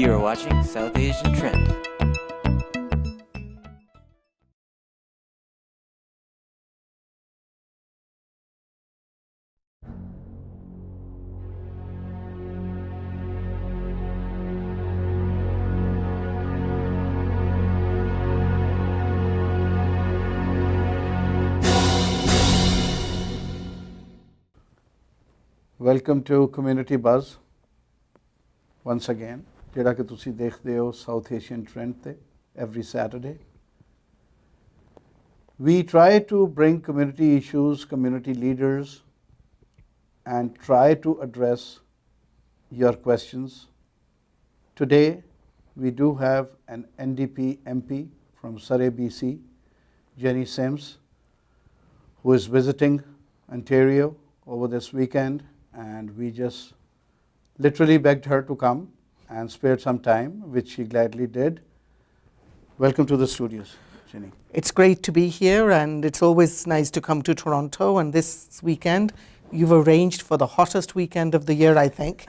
You are watching South Asian Trend. Welcome to Community Buzz once again, ਜਿਹੜਾ ਕਿ ਤੁਸੀਂ ਦੇਖਦੇ ਹੋ ਸਾਊਥ ਏਸ਼ੀਅਨ ਟ੍ਰੈਂਡ ਤੇ every Saturday. We try to bring community issues, community leaders, and try to address your questions. Today, we do have an NDP MP from Surrey, BC, Jenny Sims, who is visiting Ontario over this weekend. And we just literally begged her to come and spared some time, which she gladly did. Welcome to the studios, Jenny. It's great to be here, and it's always nice to come to Toronto. And this weekend, you've arranged for the hottest weekend of the year, I think.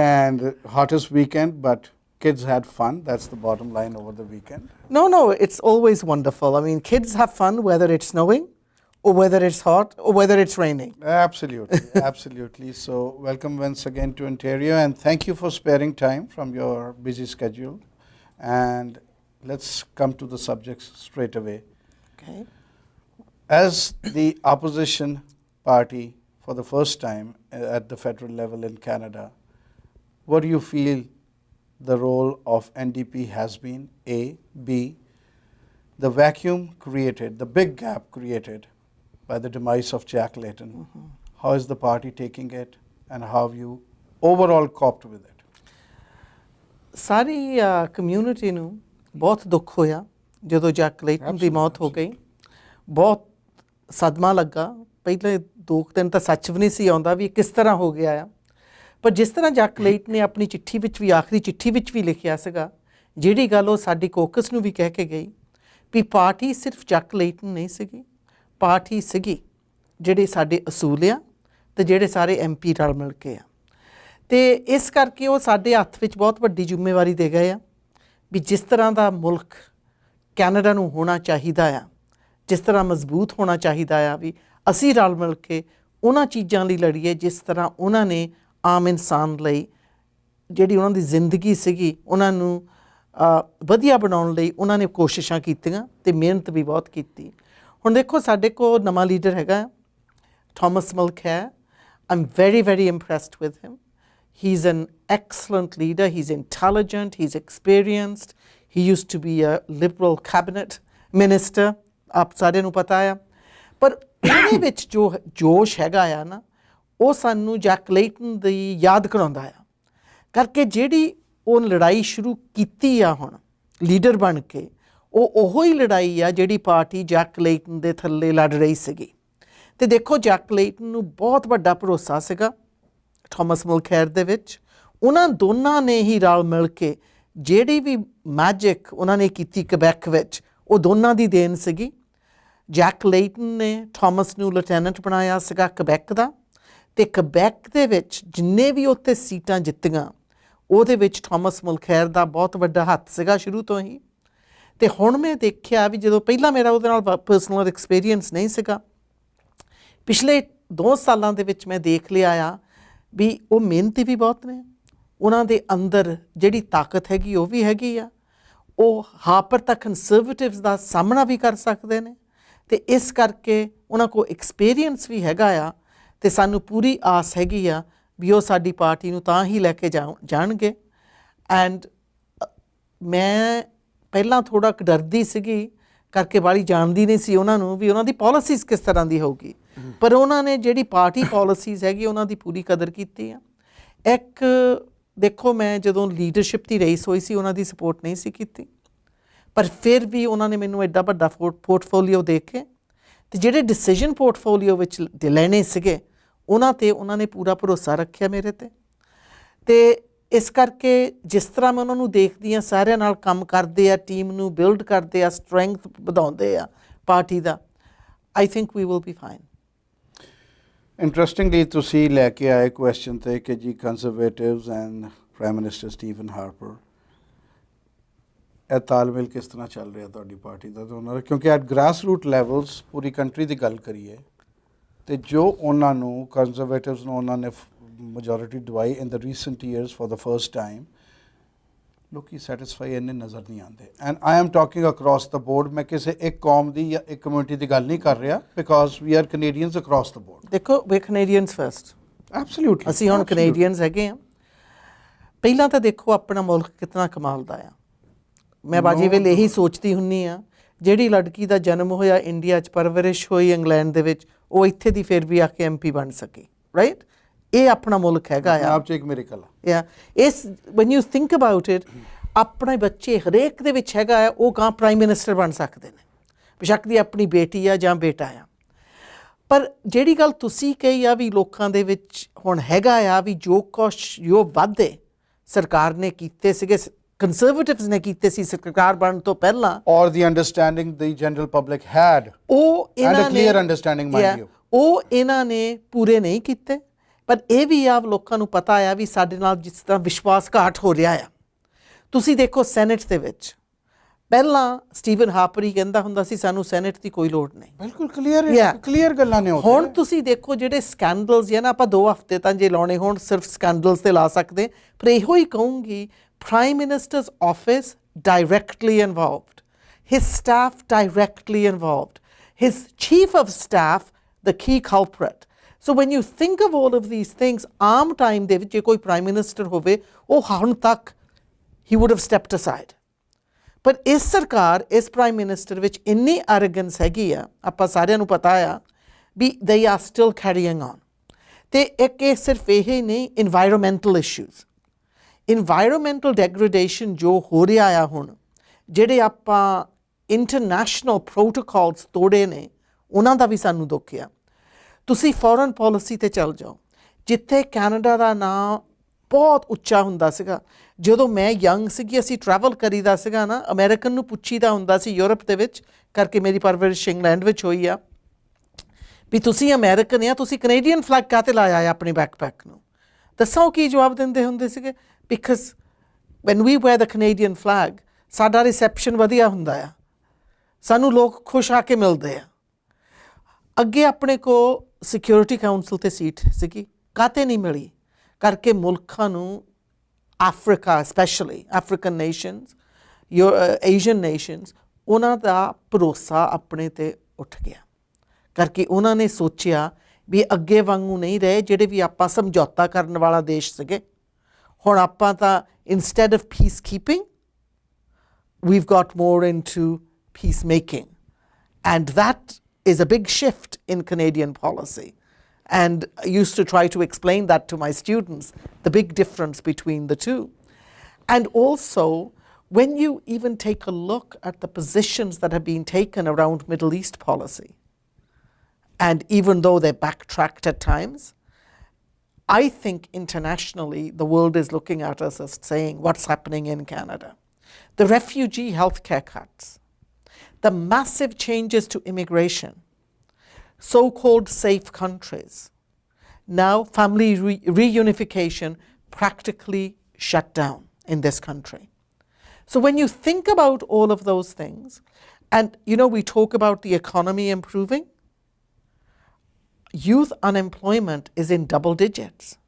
And hottest weekend, but kids had fun. That's the bottom line over the weekend. No, it's always wonderful. I mean, kids have fun whether it's snowing, or whether it's hot, or whether it's raining. Absolutely, absolutely. So welcome once again to Ontario, and thank you for sparing time from your busy schedule. And let's come to the subjects straight away. Okay. As the opposition party for the first time at the federal level in Canada, what do you feel the role of NDP has been? A. B. The vacuum created, the big gap created by the demise of Jack Layton. How is the party taking it, and how have you overall coped with it? Sorry community ਨੂੰ ਬਹੁਤ ਦੁੱਖ ਹੋਇਆ ਜਦੋਂ Jack Layton ਦੀ ਮੌਤ ਹੋ ਗਈ। ਬਹੁਤ ਸਦਮਾ ਲੱਗਾ। ਪਹਿਲੇ 2 ਦਿਨ ਤਾਂ ਸੱਚ ਵੀ ਨਹੀਂ ਸੀ ਆਉਂਦਾ ਵੀ ਕਿਸ ਤਰ੍ਹਾਂ ਹੋ ਗਿਆ ਆ, ਪਰ ਜਿਸ ਤਰ੍ਹਾਂ ਜੈਕ ਲੇਟਨ ਨੇ ਆਪਣੀ ਚਿੱਠੀ ਵਿੱਚ ਵੀ, ਆਖਰੀ ਚਿੱਠੀ ਵਿੱਚ ਵੀ ਲਿਖਿਆ ਸੀਗਾ, ਜਿਹੜੀ ਗੱਲ ਉਹ ਸਾਡੀ ਕੋਕਸ ਨੂੰ ਵੀ ਕਹਿ ਕੇ ਗਈ ਵੀ ਪਾਰਟੀ ਸਿਰਫ ਜੈਕ ਲੇਟਨ ਨਹੀਂ ਸੀਗੀ, ਪਾਰਟੀ ਸੀਗੀ ਜਿਹੜੇ ਸਾਡੇ ਅਸੂਲ ਆ ਅਤੇ ਜਿਹੜੇ ਸਾਰੇ MP ਰਲ ਮਿਲ ਕੇ ਆ। ਅਤੇ ਇਸ ਕਰਕੇ ਉਹ ਸਾਡੇ ਹੱਥ ਵਿੱਚ ਬਹੁਤ ਵੱਡੀ ਜ਼ਿੰਮੇਵਾਰੀ ਦੇ ਗਏ ਆ ਵੀ ਜਿਸ ਤਰ੍ਹਾਂ ਦਾ ਮੁਲਕ ਕੈਨੇਡਾ ਨੂੰ ਹੋਣਾ ਚਾਹੀਦਾ ਆ, ਜਿਸ ਤਰ੍ਹਾਂ ਮਜ਼ਬੂਤ ਹੋਣਾ ਚਾਹੀਦਾ ਆ, ਵੀ ਅਸੀਂ ਰਲ ਮਿਲ ਕੇ ਉਹਨਾਂ ਚੀਜ਼ਾਂ ਲਈ ਲੜੀਏ ਜਿਸ ਤਰ੍ਹਾਂ ਉਹਨਾਂ ਨੇ ਆਮ ਇਨਸਾਨ ਲਈ ਜਿਹੜੀ ਉਹਨਾਂ ਦੀ ਜ਼ਿੰਦਗੀ ਸੀਗੀ ਉਹਨਾਂ ਨੂੰ ਵਧੀਆ ਬਣਾਉਣ ਲਈ ਉਹਨਾਂ ਨੇ ਕੋਸ਼ਿਸ਼ਾਂ ਕੀਤੀਆਂ ਅਤੇ ਮਿਹਨਤ ਵੀ ਬਹੁਤ ਕੀਤੀ। ਹੁਣ ਦੇਖੋ ਸਾਡੇ ਕੋਲ ਨਵਾਂ ਲੀਡਰ ਹੈਗਾ Thomas Mulcair. I am very very impressed with him. He is an excellent leader, he is intelligent, he is experienced, he used to be a Liberal cabinet minister, ਆਪ ਸਾਰਿਆਂ ਨੂੰ ਪਤਾ ਆ। ਪਰ ਉਹਦੇ ਵਿੱਚ ਜੋ ਜੋਸ਼ ਹੈਗਾ ਆ ਨਾ, ਉਹ ਸਾਨੂੰ ਜੈਕ ਲੇਟਨ ਦੀ ਯਾਦ ਕਰਾਉਂਦਾ ਆ ਕਰਕੇ ਜਿਹੜੀ ਉਹ ਲੜਾਈ ਸ਼ੁਰੂ ਕੀਤੀ ਆ ਹੁਣ ਲੀਡਰ ਬਣ ਕੇ, ਉਹ ਹੀ ਲੜਾਈ ਆ ਜਿਹੜੀ ਪਾਰਟੀ ਜੈਕ ਲੇਟਨ ਦੇ ਥੱਲੇ ਲੜ ਰਹੀ ਸੀਗੀ। ਅਤੇ ਦੇਖੋ ਜੈਕ ਲੇਟਨ ਨੂੰ ਬਹੁਤ ਵੱਡਾ ਭਰੋਸਾ ਸੀਗਾ ਥੋਮਸ ਮਲਖੈਰ ਦੇ ਵਿੱਚ। ਉਹਨਾਂ ਦੋਨਾਂ ਨੇ ਹੀ ਰਲ ਮਿਲ ਕੇ ਜਿਹੜੀ ਵੀ ਮੈਜਿਕ ਉਹਨਾਂ ਨੇ ਕੀਤੀ ਕਬੈਕ ਵਿੱਚ, ਉਹ ਦੋਨਾਂ ਦੀ ਦੇਣ ਸੀਗੀ। ਜੈਕ ਲੇਟਨ ਨੇ ਥੋਮਸ ਨੂੰ ਲੈਫਟੀਨੈਂਟ ਬਣਾਇਆ ਸੀਗਾ ਕਬੈਕ ਦਾ, ਅਤੇ ਕਬੈਕ ਦੇ ਵਿੱਚ ਜਿੰਨੇ ਵੀ ਉੱਥੇ ਸੀਟਾਂ ਜਿੱਤੀਆਂ ਉਹਦੇ ਵਿੱਚ ਥੋਮਸ ਮਲਖੈਰ ਦਾ ਬਹੁਤ ਵੱਡਾ ਹੱਥ ਸੀਗਾ ਸ਼ੁਰੂ ਤੋਂ ਹੀ। ਅਤੇ ਹੁਣ ਮੈਂ ਦੇਖਿਆ ਵੀ ਜਦੋਂ ਪਹਿਲਾਂ ਮੇਰਾ ਉਹਦੇ ਨਾਲ ਪਰਸਨਲ ਐਕਸਪੀਰੀਅੰਸ ਨਹੀਂ ਸੀਗਾ, ਪਿਛਲੇ 2 ਸਾਲਾਂ ਦੇ ਵਿੱਚ ਮੈਂ ਦੇਖ ਲਿਆ ਆ ਵੀ ਉਹ ਮਿਹਨਤੀ ਵੀ ਬਹੁਤ ਨੇ, ਉਹਨਾਂ ਦੇ ਅੰਦਰ ਜਿਹੜੀ ਤਾਕਤ ਹੈਗੀ ਉਹ ਵੀ ਹੈਗੀ ਆ, ਉਹ ਹਾਪਰ ਤੱਕ ਕੰਸਰਵੇਟਿਵਸ ਦਾ ਸਾਹਮਣਾ ਵੀ ਕਰ ਸਕਦੇ ਨੇ, ਅਤੇ ਇਸ ਕਰਕੇ ਉਹਨਾਂ ਕੋਲ ਐਕਸਪੀਰੀਅੰਸ ਵੀ ਹੈਗਾ ਆ। ਅਤੇ ਸਾਨੂੰ ਪੂਰੀ ਆਸ ਹੈਗੀ ਆ ਵੀ ਉਹ ਸਾਡੀ ਪਾਰਟੀ ਨੂੰ ਤਾਂ ਹੀ ਲੈ ਕੇ ਜਾਣਗੇ। ਐਂਡ ਮੈਂ ਪਹਿਲਾਂ ਥੋੜ੍ਹਾ ਡਰਦੀ ਸੀਗੀ ਕਰਕੇ ਵਾਲੀ ਜਾਣਦੀ ਨਹੀਂ ਸੀ ਉਹਨਾਂ ਨੂੰ ਵੀ ਉਹਨਾਂ ਦੀ ਪੋਲਿਸੀਜ਼ ਕਿਸ ਤਰ੍ਹਾਂ ਦੀ ਹੋਊਗੀ, ਪਰ ਉਹਨਾਂ ਨੇ ਜਿਹੜੀ ਪਾਰਟੀ ਪੋਲਿਸੀਜ਼ ਹੈਗੀ ਉਹਨਾਂ ਦੀ ਪੂਰੀ ਕਦਰ ਕੀਤੀ ਆ। ਇੱਕ ਦੇਖੋ ਮੈਂ ਜਦੋਂ ਲੀਡਰਸ਼ਿਪ ਦੀ ਰੇਸ ਹੋਈ ਸੀ ਉਹਨਾਂ ਦੀ ਸਪੋਰਟ ਨਹੀਂ ਸੀ ਕੀਤੀ, ਪਰ ਫਿਰ ਵੀ ਉਹਨਾਂ ਨੇ ਮੈਨੂੰ ਐਡਾ ਵੱਡਾ ਪੋਰਟਫੋਲੀਓ ਦੇ ਕੇ ਅਤੇ ਜਿਹੜੇ ਡਿਸੀਜ਼ਨ ਪੋਰਟਫੋਲੀਓ ਵਿੱਚ ਲੈਣੇ ਸੀਗੇ ਉਹਨਾਂ 'ਤੇ ਉਹਨਾਂ ਨੇ ਪੂਰਾ ਭਰੋਸਾ ਰੱਖਿਆ ਮੇਰੇ 'ਤੇ। ਅਤੇ ਇਸ ਕਰਕੇ ਜਿਸ ਤਰ੍ਹਾਂ ਮੈਂ ਉਹਨਾਂ ਨੂੰ ਦੇਖਦੀ ਹਾਂ, ਸਾਰਿਆਂ ਨਾਲ ਕੰਮ ਕਰਦੇ ਆ, ਟੀਮ ਨੂੰ ਬਿਲਡ ਕਰਦੇ ਆ, ਸਟਰੈਂਥ ਵਧਾਉਂਦੇ ਆ ਪਾਰਟੀ ਦਾ, I think we will be fine. Interestingly ਤੁਸੀਂ ਲੈ ਕੇ ਆਏ ਕੁਐਸਚਨ 'ਤੇ ਕਿ ਜੀ Conservatives and prime minister Stephen Harper, ਇਹ ਤਾਲਮੇਲ ਕਿਸ ਤਰ੍ਹਾਂ ਚੱਲ ਰਿਹਾ ਤੁਹਾਡੀ ਪਾਰਟੀ ਦਾ ਤੇ ਉਹਨਾਂ ਦਾ? ਕਿਉਂਕਿ at grass root levels Puri country ਦੀ ਗੱਲ ਕਰੀਏ ਤੇ ਜੋ ਉਹਨਾਂ ਨੂੰ ਕੰਜ਼ਰਵੇਟਿਵਸ ਨੂੰ ਉਹਨਾਂ ਨੇ ਮੈਜੋਰਿਟੀ ਦਵਾਈ in the recent years for the first time, ਲੋਕੀ ਸੈਟਿਸਫਾਈ ਇੰਨੇ ਨਜ਼ਰ ਨਹੀਂ ਆਉਂਦੇ। And I am talking across the board, ਮੈਂ ਕਿਸੇ ਇੱਕ ਕੌਮ ਦੀ ਜਾਂ ਇੱਕ ਕਮਿਊਨਿਟੀ ਦੀ ਗੱਲ ਨਹੀਂ ਕਰ ਰਿਹਾ, because we are Canadians across the board. ਦੇਖੋ ਵੀ ਕੈਨੇਡੀਅਨਸ ਫਸਟ, ਐਬਸੋਲਿਊਟਲੀ ਅਸੀਂ ਹੁਣ ਕੈਨੇਡੀਅਨਸ ਹੈਗੇ ਆ। ਪਹਿਲਾਂ ਤਾਂ ਦੇਖੋ ਆਪਣਾ ਮੁਲਕ ਕਿਤਨਾ ਕਮਾਲ ਦਾ ਆ। ਮੈਂ ਬਾਜੀ ਵੇਲੇ ਇਹੀ ਸੋਚਦੀ ਹੁੰਨੀ ਆ, ਜਿਹੜੀ ਲੜਕੀ ਦਾ ਜਨਮ ਹੋਇਆ ਇੰਡੀਆ 'ਚ, ਪਰਵਰਿਸ਼ ਹੋਈ ਇੰਗਲੈਂਡ ਦੇ ਵਿੱਚ, ਉਹ ਇੱਥੇ ਦੀ ਫਿਰ ਵੀ ਆ ਕੇ MP ਬਣ ਸਕੀ, ਰਾਈਟ? ਇਹ ਆਪਣਾ ਮੁਲਕ ਹੈਗਾ ਆ। ਆਪ 'ਚ ਇੱਕ ਮਿਰੇਕਲ ਆ। ਇਸ when you think about it, ਆਪਣੇ ਬੱਚੇ ਹਰੇਕ ਦੇ ਵਿੱਚ ਹੈਗਾ ਆ, ਉਹ ਗਾਂ ਪ੍ਰਾਈਮ ਮਿਨਿਸਟਰ ਬਣ ਸਕਦੇ ਨੇ, ਬੇਸ਼ੱਕ ਦੀ ਆਪਣੀ ਬੇਟੀ ਆ ਜਾਂ ਬੇਟਾ ਆ। ਪਰ ਜਿਹੜੀ ਗੱਲ ਤੁਸੀਂ ਕਹੀ ਆ ਵੀ ਲੋਕਾਂ ਦੇ ਵਿੱਚ ਹੁਣ ਹੈਗਾ ਆ ਵੀ ਜੋ ਕੁਛ ਜੋ ਵਾਧੇ ਸਰਕਾਰ ਨੇ ਕੀਤੇ ਸੀਗੇ, ਕੰਜ਼ਰਵੇਟਿਵਸ ਨੇ ਕੀਤੇ ਸੀ ਸਰਕਾਰ ਬਣਨ ਤੋਂ ਪਹਿਲਾਂ, ਔਰ ਦੀ ਅੰਡਰਸਟੈਂਡਿੰਗ ਦੀ ਜਨਰਲ ਪਬਲਿਕ ਹੈਡ, ਉਹ ਇਹਨਾਂ ਨੇ ਕਲੀਅਰ ਅੰਡਰਸਟੈਂਡਿੰਗ ਮਾਈਂਡ ਯੂ, ਉਹ ਇਹਨਾਂ ਨੇ ਪੂਰੇ ਨਹੀਂ ਕੀਤੇ। ਪਰ ਇਹ ਵੀ ਆ ਲੋਕਾਂ ਨੂੰ ਪਤਾ ਆ ਵੀ ਸਾਡੇ ਨਾਲ ਜਿਸ ਤਰ੍ਹਾਂ ਵਿਸ਼ਵਾਸ ਘਾਟ ਹੋ ਰਿਹਾ ਆ। ਤੁਸੀਂ ਦੇਖੋ ਸੈਨੇਟ ਦੇ ਵਿੱਚ ਪਹਿਲਾਂ ਸਟੀਵਨ ਹਾਰਪਰ ਹੀ ਕਹਿੰਦਾ ਹੁੰਦਾ ਸੀ ਸਾਨੂੰ ਸੈਨੇਟ ਦੀ ਕੋਈ ਲੋੜ ਨਹੀਂ। ਬਿਲਕੁਲ ਕਲੀਅਰ ਗੱਲਾਂ ਨੇ। ਹੁਣ ਤੁਸੀਂ ਦੇਖੋ ਜਿਹੜੇ ਸਕੈਂਡਲਸ ਜਾਂ ਨਾ, ਆਪਾਂ 2 ਹਫ਼ਤੇ ਤਾਂ ਜੇ ਲਾਉਣੇ ਹੋਣ ਸਿਰਫ ਸਕੈਂਡਲਸ ਤੇ ਲਾ ਸਕਦੇ, ਪਰ ਇਹੋ ਹੀ ਕਹੂੰਗੀ prime ਮਿਨਿਸਟਰ's office directly involved, his staff directly involved, his chief of staff the key culprit. So when you think of all of these things, Aam time ਦੇ ਵਿੱਚ ਜੇ ਕੋਈ ਪ੍ਰਾਈਮ ਮਿਨਿਸਟਰ ਹੋਵੇ ਉਹ ਹੁਣ ਤੱਕ he would have stepped aside. ਪਰ ਇਸ ਸਰਕਾਰ, ਇਸ ਪ੍ਰਾਈਮ ਮਿਨਿਸਟਰ ਵਿੱਚ ਇੰਨੀ ਐਰੋਗੈਂਸ ਹੈਗੀ ਆ, ਆਪਾਂ ਸਾਰਿਆਂ ਨੂੰ ਪਤਾ ਆ ਵੀ they are still carrying on. ਤੇ ਇੱਕ ਇਹ ਸਿਰਫ ਇਹ ਹੀ ਨਹੀਂ, environmental issues, environmental degradation ਜੋ ਹੋ ਰਿਹਾ ਆ ਹੁਣ, ਜਿਹੜੇ ਆਪਾਂ ਇੰਟਰਨੈਸ਼ਨਲ ਪ੍ਰੋਟੋਕੋਲਸ ਤੋੜੇ ਨੇ, ਉਹਨਾਂ ਦਾ ਵੀ ਸਾਨੂੰ ਦੁੱਖ ਆ। ਤੁਸੀਂ ਫੋਰਨ ਪੋਲਿਸੀ ਤੇ ਚੱਲ ਜਾਓ, ਜਿੱਥੇ ਕੈਨੇਡਾ ਦਾ ਨਾਂ ਬਹੁਤ ਉੱਚਾ ਹੁੰਦਾ ਸੀਗਾ। ਜਦੋਂ ਮੈਂ ਯੰਗ ਸੀਗੀ, ਅਸੀਂ ਟਰੈਵਲ ਕਰੀਦਾ ਸੀਗਾ ਨਾ, ਅਮਰੀਕਨ ਨੂੰ ਪੁੱਛੀਦਾ ਹੁੰਦਾ ਸੀ ਯੂਰਪ ਦੇ ਵਿੱਚ, ਕਰਕੇ ਮੇਰੀ ਪਰਵਰਿਸ਼ ਇੰਗਲੈਂਡ ਵਿੱਚ ਹੋਈ ਆ, ਵੀ ਤੁਸੀਂ ਅਮਰੀਕਨ ਆ, ਤੁਸੀਂ ਕੈਨੇਡੀਅਨ ਫਲੈਗ ਕਾਹਤੇ ਲਾਇਆ ਆ ਆਪਣੀ ਬੈਕਪੈਕ ਨੂੰ? ਦੱਸੋ ਕੀ ਜਵਾਬ ਦਿੰਦੇ ਹੁੰਦੇ ਸੀਗੇ? Because when we wear the Canadian flag, ਸਾਡਾ ਰਿਸੈਪਸ਼ਨ ਵਧੀਆ ਹੁੰਦਾ ਆ, ਸਾਨੂੰ ਲੋਕ ਖੁਸ਼ ਆ ਕੇ ਮਿਲਦੇ ਆ। ਅੱਗੇ ਆਪਣੇ ਕੋਲ ਸਿਕਿਉਰਿਟੀ ਕਾਊਂਸਲ 'ਤੇ ਸੀਟ ਸੀਗੀ, ਕਾਹਤੇ ਨਹੀਂ ਮਿਲੀ? ਕਰਕੇ ਮੁਲਕਾਂ ਨੂੰ, Africa specially African nations, Asian nations, ਉਹਨਾਂ ਦਾ ਭਰੋਸਾ ਆਪਣੇ 'ਤੇ ਉੱਠ ਗਿਆ। ਕਰਕੇ ਉਹਨਾਂ ਨੇ ਸੋਚਿਆ ਵੀ ਅੱਗੇ ਵਾਂਗੂ ਨਹੀਂ ਰਹੇ, ਜਿਹੜੇ ਵੀ ਆਪਾਂ ਸਮਝੌਤਾ ਕਰਨ ਵਾਲਾ ਦੇਸ਼ ਸੀਗੇ, ਹੁਣ ਆਪਾਂ ਤਾਂ instead of peacekeeping, we've got more into peacemaking. And that is a big shift in Canadian policy. And I used to try to explain that to my students, the big difference between the two. And also, when you even take a look at the positions that have been taken around Middle East policy, and even though they backtracked at times, I think internationally the world is looking at us as saying what's happening in Canada. The refugee healthcare cuts, the massive changes to immigration, so-called safe countries, now family reunification practically shut down in this country. So when you think about all of those things, and you know, we talk about the economy improving, youth unemployment is in double digits.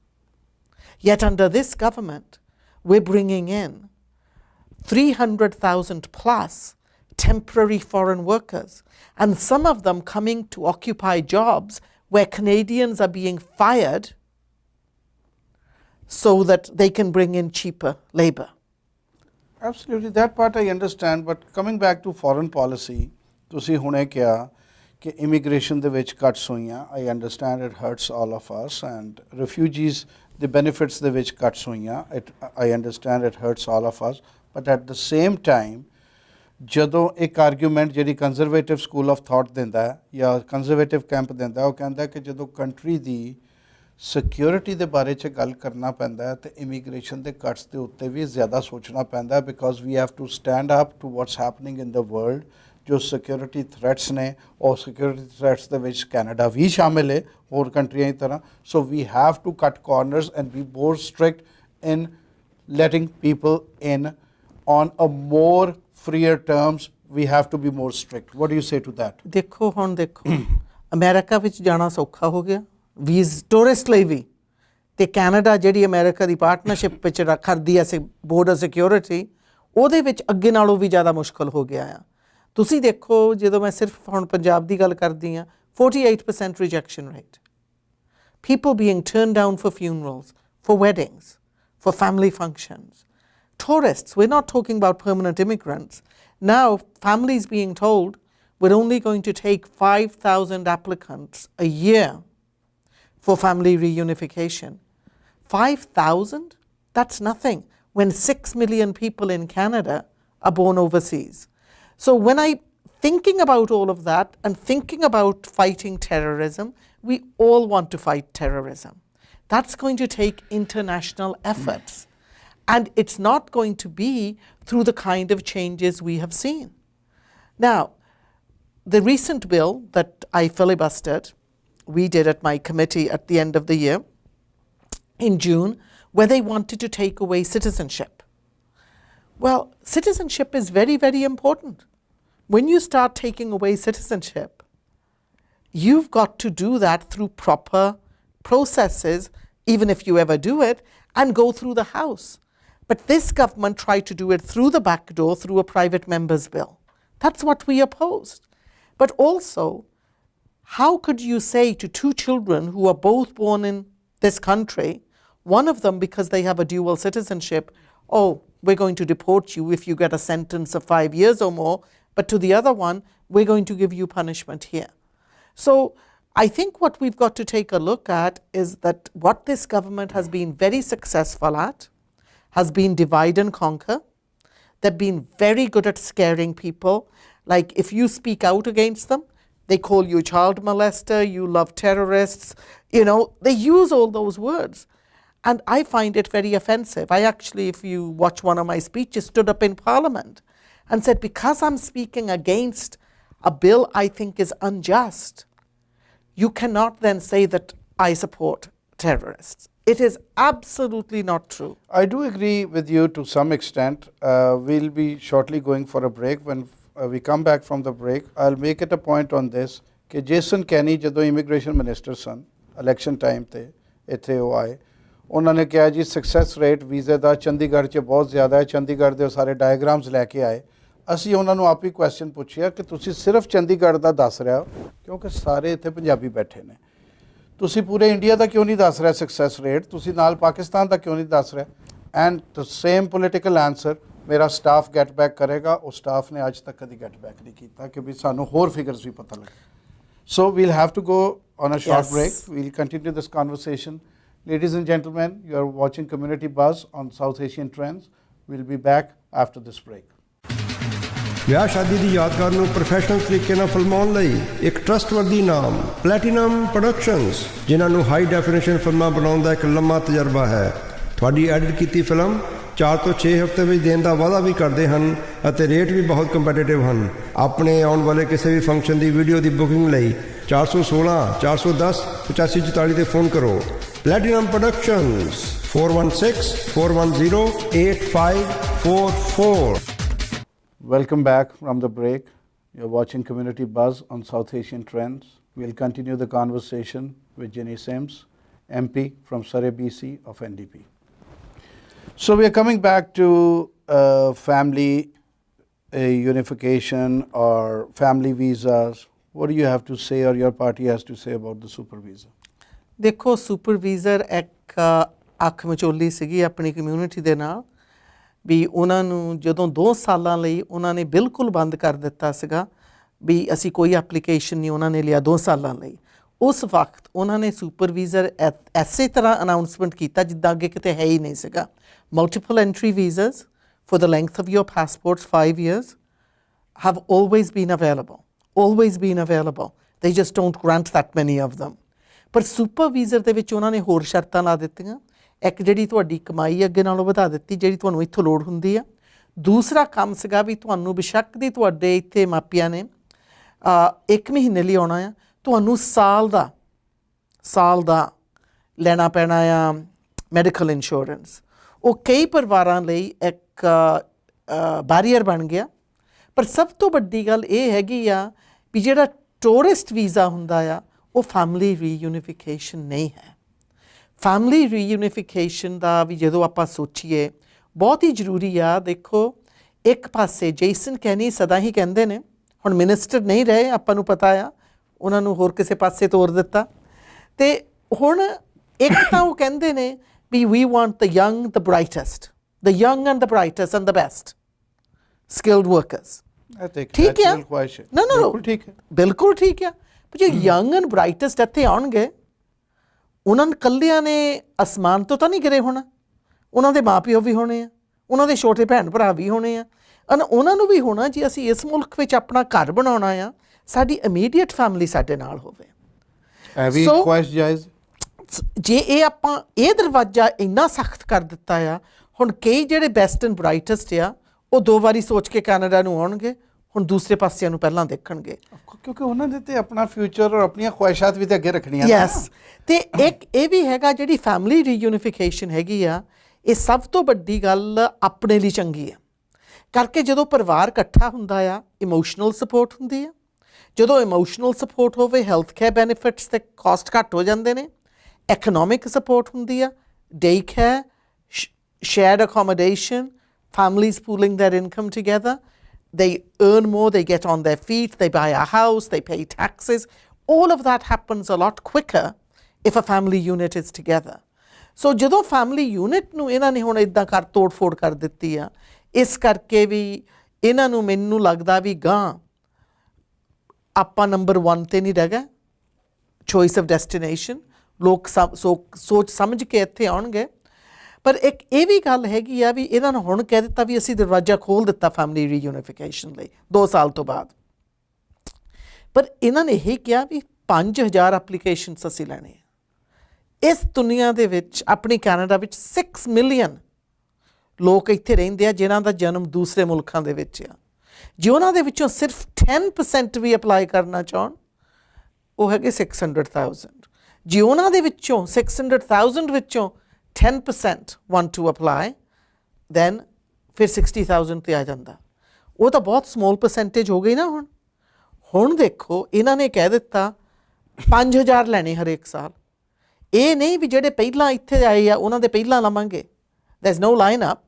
Yet under this government, we're bringing in 300,000 plus temporary foreign workers, and some of them coming to occupy jobs where Canadians are being fired so that they can bring in cheaper labor. Absolutely, that part I understand, but coming back to foreign policy, ਤੁਸੀਂ ਹੁਣੇ ਕਿਹਾ ਕਿ immigration ਦੇ ਵਿੱਚ cuts ਹੋਈਆਂ, I understand it hurts all of us, and refugees the benefits ਦੇ ਵਿੱਚ cuts ਹੋਈਆਂ, I understand it hurts all of us, but at the same time, ਜਦੋਂ ਇੱਕ ਆਰਗੂਮੈਂਟ ਜਿਹੜੀ ਕੰਜ਼ਰਵੇਟਿਵ ਸਕੂਲ ਆਫ ਥਾਟ ਦਿੰਦਾ ਹੈ ਜਾਂ ਕੰਜ਼ਰਵੇਟਿਵ ਕੈਂਪ ਦਿੰਦਾ, ਉਹ ਕਹਿੰਦਾ ਕਿ ਜਦੋਂ ਕੰਟਰੀ ਦੀ ਸਿਕਿਉਰਿਟੀ ਦੇ ਬਾਰੇ 'ਚ ਗੱਲ ਕਰਨਾ ਪੈਂਦਾ ਹੈ ਤੇ ਇਮੀਗ੍ਰੇਸ਼ਨ ਦੇ ਕੱਟਸ ਦੇ ਉੱਤੇ ਵੀ ਜ਼ਿਆਦਾ ਸੋਚਣਾ ਪੈਂਦਾ, because we have to stand up to what's happening in the world. ਜੋ ਸਿਕਿਉਰਿਟੀ ਥ੍ਰੈਟਸ ਨੇ, ਉਹ ਸਿਕਿਉਰਿਟੀ ਥ੍ਰੈਟਸ ਦੇ ਵਿੱਚ ਕੈਨੇਡਾ ਵੀ ਸ਼ਾਮਿਲ ਹੈ ਹੋਰ ਕੰਟਰੀਆਂ ਦੀ ਤਰ੍ਹਾਂ। ਸੋ ਵੀ ਹੈਵ ਟੂ ਕੱਟ corners and be more strict in letting people in on a more freer terms. We have to be more strict. What do you say to that? ਦੇਖੋ ਹੁਣ ਦੇਖੋ ਅਮਰੀਕਾ ਵਿੱਚ ਜਾਣਾ ਸੌਖਾ ਹੋ ਗਿਆ ਵੀਜ਼ ਟੂਰਿਸਟ ਲਈ ਵੀ ਤੇ ਕੈਨੇਡਾ ਜਿਹੜੀ ਅਮਰੀਕਾ ਦੀ ਪਾਰਟਨਰਸ਼ਿਪ ਵਿੱਚ ਰੱਖਦੀ ਐ ਬੋਰਡਰ ਸਿਕਿਉਰਿਟੀ ਉਹਦੇ ਵਿੱਚ ਅੱਗੇ ਨਾਲੋਂ ਵੀ ਜ਼ਿਆਦਾ ਮੁਸ਼ਕਲ ਹੋ ਗਿਆ ਆ ਤੁਸੀਂ ਦੇਖੋ ਜਦੋਂ ਮੈਂ ਸਿਰਫ ਹੁਣ ਪੰਜਾਬ ਦੀ ਗੱਲ ਕਰਦੀ ਆ 48% rejection rate people being turned down for funerals, for weddings, for family functions. Tourists, we're not talking about permanent immigrants. Now, families being told we're only going to take 5,000 applicants a year for family reunification. 5,000? That's nothing when 6 million people in Canada are born overseas. So when I'm thinking about all of that and thinking about fighting terrorism, we all want to fight terrorism. That's going to take international efforts. And it's not going to be through the kind of changes we have seen. Now, the recent bill that I filibustered, we did at my committee at the end of the year, in June, where they wanted to take away citizenship. Well, citizenship is very, very important. When you start taking away citizenship, you've got to do that through proper processes, even if you ever do it, and go through the House. But this government tried to do it through the back door, through a private member's bill. That's what we opposed. But also, how could you say to two children who are both born in this country, one of them because they have a dual citizenship, oh, we're going to deport you if you get a sentence of 5 years or more, but to the other one, we're going to give you punishment here. So I think what we've got to take a look at is that what this government has been very successful at has been divide and conquer. They've been very good at scaring people. Like if you speak out against them, they call you child molester, you love terrorists. You know, they use all those words. And I find it very offensive. I actually, if you watch one of my speeches, stood up in Parliament and said, because I'm speaking against a bill I think is unjust, you cannot then say that I support terrorists. It is absolutely not true. I do agree with you to some extent. We'll be shortly going for a break. When we come back from the break, I'll make it a point on this कि Jason Kenney ਜਦੋਂ immigration minister ਸਨ election time ਤੇ ਇੱਥੇ ਉਹ ਆਏ ਉਹਨਾਂ ਨੇ ਕਿਹਾ ਜੀ ਸਕਸੈਸ ਰੇਟ ਵੀਜ਼ੇ ਦਾ ਚੰਡੀਗੜ੍ਹ 'ਚ ਬਹੁਤ ਜ਼ਿਆਦਾ ਹੈ ਚੰਡੀਗੜ੍ਹ ਦੇ ਸਾਰੇ ਡਾਇਗਰਾਮਸ ਲੈ ਕੇ ਆਏ ਅਸੀਂ ਉਹਨਾਂ ਨੂੰ ਆਪ ਹੀ ਕੁਐਸਚਨ ਪੁੱਛਿਆ ਕਿ ਤੁਸੀਂ ਸਿਰਫ ਚੰਡੀਗੜ੍ਹ ਦਾ ਦੱਸ ਰਹੇ ਹੋ ਕਿਉਂਕਿ ਸਾਰੇ ਇੱਥੇ ਪੰਜਾਬੀ ਬੈਠੇ ਨੇ ਤੁਸੀਂ ਪੂਰੇ ਇੰਡੀਆ ਦਾ ਕਿਉਂ ਨਹੀਂ ਦੱਸ ਰਹੇ ਸਕਸੈਸ ਰੇਟ ਤੁਸੀਂ ਨਾਲ ਪਾਕਿਸਤਾਨ ਦਾ ਕਿਉਂ ਨਹੀਂ ਦੱਸ ਰਹੇ and the same political answer ਮੇਰਾ ਸਟਾਫ ਗੈਟ ਬੈਕ ਕਰੇਗਾ ਉਹ ਸਟਾਫ ਨੇ ਅੱਜ ਤੱਕ ਕਦੀ ਗੈਟ ਬੈਕ ਨਹੀਂ ਕੀਤਾ ਕਿ ਵੀ ਸਾਨੂੰ ਹੋਰ ਫਿਗਰਸ ਵੀ ਪਤਾ ਲੱਗੇ so we'll have to go on a short break. We'll continue this conversation. Ladies and gentlemen, you are watching Community Buzz on South Asian Trends. We'll be back after this break. ਵਿਆਹ ਸ਼ਾਦੀ ਦੀ ਯਾਦਗਾਰ ਨੂੰ professional ਤਰੀਕੇ ਨਾਲ ਫਿਲਮਾਉਣ ਲਈ ਇੱਕ trustworthy ਨਾਮ platinum productions ਜਿਨ੍ਹਾਂ ਨੂੰ ਹਾਈ ਡੈਫੀਨੇਸ਼ਨ ਫਿਲਮਾਂ ਬਣਾਉਣ ਦਾ ਇੱਕ ਲੰਮਾ ਤਜਰਬਾ ਹੈ ਤੁਹਾਡੀ ਐਡਿਟ ਕੀਤੀ ਫਿਲਮ 4 ਤੋਂ 6 ਹਫ਼ਤੇ ਵਿੱਚ ਦੇਣ ਦਾ ਵਾਅਦਾ ਵੀ ਕਰਦੇ ਹਨ ਅਤੇ ਰੇਟ ਵੀ ਬਹੁਤ ਕੰਪੀਟੀਟਿਵ ਹਨ ਆਪਣੇ ਆਉਣ ਵਾਲੇ ਕਿਸੇ ਵੀ ਫੰਕਸ਼ਨ ਦੀ ਵੀਡੀਓ ਦੀ ਬੁਕਿੰਗ ਲਈ 416 410 8544 ਤੇ ਫੋਨ ਕਰੋ platinum productions 416-410-8544 Welcome back from the break. You're watching Community Buzz on South Asian Trends. We'll continue the conversation with Ginny Sims, MP from Surrey BC of NDP. So we are coming back to family unification or family visas. What do you have to say or your party has to say about the super visa? ਦੇਖੋ super ਵੀਜ਼ਰ ਇੱਕ ਅੱਖ ਮਚੋਲੀ ਸੀਗੀ ਆਪਣੀ community ਦੇ ਨਾਲ ਵੀ ਉਹਨਾਂ ਨੂੰ ਜਦੋਂ 2 ਸਾਲਾਂ ਲਈ ਉਹਨਾਂ ਨੇ ਬਿਲਕੁਲ ਬੰਦ ਕਰ ਦਿੱਤਾ ਸੀਗਾ ਵੀ ਅਸੀਂ ਕੋਈ ਐਪਲੀਕੇਸ਼ਨ ਨਹੀਂ ਉਹਨਾਂ ਨੇ ਲਿਆ 2 ਸਾਲਾਂ ਲਈ ਉਸ ਵਕਤ ਉਹਨਾਂ ਨੇ ਸੁਪਰ ਵੀਜ਼ਰ ਐਸੇ ਤਰ੍ਹਾਂ ਅਨਾਊਂਸਮੈਂਟ ਕੀਤਾ ਜਿੱਦਾਂ ਅੱਗੇ ਕਿਤੇ ਹੈ ਹੀ ਨਹੀਂ ਸੀਗਾ multiple entry visas for the length of your passports 5 years have always been available. They just don't grant that many of them. ਪਰ ਸੁਪਰ ਵੀਜ਼ਰ ਦੇ ਵਿੱਚ ਉਹਨਾਂ ਨੇ ਹੋਰ ਸ਼ਰਤਾਂ ਲਾ ਦਿੱਤੀਆਂ ਇੱਕ ਜਿਹੜੀ ਤੁਹਾਡੀ ਕਮਾਈ ਅੱਗੇ ਨਾਲੋਂ ਵਧਾ ਦਿੱਤੀ ਜਿਹੜੀ ਤੁਹਾਨੂੰ ਇੱਥੋਂ ਲੋੜ ਹੁੰਦੀ ਆ ਦੂਸਰਾ ਕੰਮ ਸੀਗਾ ਵੀ ਤੁਹਾਨੂੰ ਬੇਸ਼ੱਕ ਦੀ ਤੁਹਾਡੇ ਇੱਥੇ ਮਾਪਿਆਂ ਨੇ 1 ਮਹੀਨੇ ਲਈ ਆਉਣਾ ਆ ਤੁਹਾਨੂੰ ਸਾਲ ਦਾ ਲੈਣਾ ਪੈਣਾ ਆ ਮੈਡੀਕਲ ਇੰਸ਼ੋਰੈਂਸ ਉਹ ਕਈ ਪਰਿਵਾਰਾਂ ਲਈ ਇੱਕ ਬੈਰੀਅਰ ਬਣ ਗਿਆ। ਪਰ ਸਭ ਤੋਂ ਵੱਡੀ ਗੱਲ ਇਹ ਹੈਗੀ ਆ ਵੀ ਜਿਹੜਾ ਟੂਰਿਸਟ ਵੀਜ਼ਾ ਹੁੰਦਾ ਆ ਉਹ ਫੈਮਿਲੀ ਰੀਯੂਨੀਫਿਕੇਸ਼ਨ ਨਹੀਂ ਹੈ। ਫੈਮਿਲੀ ਰੀਯੂਨੀਫਿਕੇਸ਼ਨ ਦਾ ਵੀ ਜਦੋਂ ਆਪਾਂ ਸੋਚੀਏ ਬਹੁਤ ਹੀ ਜ਼ਰੂਰੀ ਆ। ਦੇਖੋ ਇੱਕ ਪਾਸੇ ਜੇਸਨ ਕੈਨੀ ਸਦਾ ਹੀ ਕਹਿੰਦੇ ਨੇ, ਹੁਣ ਮਿਨਿਸਟਰ ਨਹੀਂ ਰਹੇ, ਆਪਾਂ ਨੂੰ ਪਤਾ ਆ, ਉਹਨਾਂ ਨੂੰ ਹੋਰ ਕਿਸੇ ਪਾਸੇ ਤੋਰ ਦਿੱਤਾ। ਅਤੇ ਹੁਣ ਇੱਕ ਤਾਂ ਉਹ ਕਹਿੰਦੇ ਨੇ ਵੀ we want the young the brightest, the young and the brightest and the best skilled workers. ਠੀਕ ਆ, ਨਾ ਬਿਲਕੁਲ ਠੀਕ ਆ। ਪਰ ਜੇ ਯੰਗ ਐਂਡ ਬਰਾਈਟੈਸਟ ਇੱਥੇ ਆਉਣਗੇ, ਉਹਨਾਂ ਨੇ ਇਕੱਲਿਆਂ ਨੇ ਅਸਮਾਨ ਤੋਂ ਤਾਂ ਨਹੀਂ ਗਿਰੇ ਹੋਣਾ, ਉਹਨਾਂ ਦੇ ਮਾਂ ਪਿਓ ਵੀ ਹੋਣੇ ਆ, ਉਹਨਾਂ ਦੇ ਛੋਟੇ ਭੈਣ ਭਰਾ ਵੀ ਹੋਣੇ ਆ, and ਉਹਨਾਂ ਨੂੰ ਵੀ ਹੋਣਾ ਜੇ ਅਸੀਂ ਇਸ ਮੁਲਕ ਵਿੱਚ ਆਪਣਾ ਘਰ ਬਣਾਉਣਾ ਆ, ਸਾਡੀ ਇਮੀਡੀਏਟ ਫੈਮਿਲੀ ਸਾਡੇ ਨਾਲ ਹੋਵੇ। ਜੇ ਇਹ ਆਪਾਂ ਇਹ ਦਰਵਾਜ਼ਾ ਇੰਨਾ ਸਖਤ ਕਰ ਦਿੱਤਾ ਆ, ਹੁਣ ਕਈ ਜਿਹੜੇ ਬੈਸਟ ਐਂਡ ਬਰਾਈਟੈਸਟ ਆ ਉਹ 2 ਵਾਰੀ ਸੋਚ ਕੇ ਕੈਨੇਡਾ ਨੂੰ ਆਉਣਗੇ, ਹੁਣ ਦੂਸਰੇ ਪਾਸਿਆਂ ਨੂੰ ਪਹਿਲਾਂ ਦੇਖਣਗੇ, ਕਿਉਂਕਿ ਉਹਨਾਂ ਦੇ ਤੇ ਆਪਣਾ ਫਿਊਚਰ ਔਰ ਆਪਣੀਆਂ ਖੁਆਇਸ਼ਾਤ ਵੀ ਤੇ ਅੱਗੇ ਰੱਖਣੀਆਂ। ਯੈਸ, ਅਤੇ ਇੱਕ ਇਹ ਵੀ ਹੈਗਾ ਜਿਹੜੀ ਫੈਮਿਲੀ ਰੀਯੂਨੀਫਿਕੇਸ਼ਨ ਹੈਗੀ ਆ, ਇਹ ਸਭ ਤੋਂ ਵੱਡੀ ਗੱਲ ਆਪਣੇ ਲਈ ਚੰਗੀ ਆ। ਕਰਕੇ ਜਦੋਂ ਪਰਿਵਾਰ ਇਕੱਠਾ ਹੁੰਦਾ ਆ, ਇਮੋਸ਼ਨਲ ਸਪੋਰਟ ਹੁੰਦੀ ਆ। ਜਦੋਂ ਇਮੋਸ਼ਨਲ ਸਪੋਰਟ ਹੋਵੇ, ਹੈਲਥ ਕੇਅਰ ਬੈਨੀਫਿਟਸ ਦੇ ਕਾਸਟ ਘੱਟ ਹੋ ਜਾਂਦੇ ਨੇ। ਇਕਨੋਮਿਕ ਸਪੋਰਟ ਹੁੰਦੀ ਆ, day care, shared accommodation, families pooling their income together, they earn more, they get on their feet, they buy a house, they pay taxes. All of that happens a lot quicker if a family unit is together. So ਜਦੋਂ family unit ਨੂੰ ਇਹਨਾਂ ਨੇ ਹੁਣ ਇੱਦਾਂ ਕਰ ਤੋੜ ਫੋੜ ਕਰ ਦਿੱਤੀ ਆ, ਇਸ ਕਰਕੇ ਵੀ ਇਹਨਾਂ ਨੂੰ ਮੈਨੂੰ ਲੱਗਦਾ ਵੀ ਗਾਂ ਆਪਾਂ ਨੰਬਰ 1 'ਤੇ ਨਹੀਂ ਰਹਿ ਗਏ ਚੋਇਸ ਆਫ ਡੈਸਟੀਨੇਸ਼ਨ। ਲੋਕ ਸੋਚ ਸਮਝ ਕੇ ਇੱਥੇ ਆਉਣਗੇ। ਪਰ ਇੱਕ ਇਹ ਵੀ ਗੱਲ ਹੈਗੀ ਆ ਵੀ ਇਹਨਾਂ ਨੂੰ ਹੁਣ ਕਹਿ ਦਿੱਤਾ ਵੀ ਅਸੀਂ ਦਰਵਾਜ਼ਾ ਖੋਲ੍ਹ ਦਿੱਤਾ ਫੈਮਿਲੀ ਰੀਯੂਨੀਫਿਕੇਸ਼ਨ ਲਈ 2 ਸਾਲ ਤੋਂ ਬਾਅਦ। ਪਰ ਇਹਨਾਂ ਨੇ ਇਹ ਕਿਹਾ ਵੀ 5000 ਐਪਲੀਕੇਸ਼ਨਸ ਅਸੀਂ ਲੈਣੇ ਆ। ਇਸ ਦੁਨੀਆ ਦੇ ਵਿੱਚ, ਆਪਣੀ ਕੈਨੇਡਾ ਵਿੱਚ 6 ਮਿਲੀਅਨ ਲੋਕ ਇੱਥੇ ਰਹਿੰਦੇ ਆ ਜਿਨ੍ਹਾਂ ਦਾ ਜਨਮ ਦੂਸਰੇ ਮੁਲਕਾਂ ਦੇ ਵਿੱਚ ਆ। ਜੇ ਉਹਨਾਂ ਦੇ ਵਿੱਚੋਂ ਸਿਰਫ 10% ਵੀ ਅਪਲਾਈ ਕਰਨਾ ਚਾਹੁਣ, ਉਹ ਹੈਗੇ 600,000। ਜੇ ਉਹਨਾਂ ਦੇ ਵਿੱਚੋਂ 600,000 ਵਿੱਚੋਂ 10% want to apply, then ਫਿਰ 60,000 'ਤੇ ਆ ਜਾਂਦਾ। ਉਹ ਤਾਂ ਬਹੁਤ ਸਮੋਲ ਪਰਸੈਂਟੇਜ ਹੋ ਗਈ ਨਾ। ਹੁਣ ਦੇਖੋ ਇਹਨਾਂ ਨੇ ਕਹਿ ਦਿੱਤਾ 5,000 ਲੈਣੇ ਹਰੇਕ ਸਾਲ। ਇਹ ਨਹੀਂ ਵੀ ਜਿਹੜੇ ਪਹਿਲਾਂ ਇੱਥੇ ਆਏ ਆ ਉਹਨਾਂ ਦੇ ਪਹਿਲਾਂ ਲਵਾਂਗੇ। there's no line up.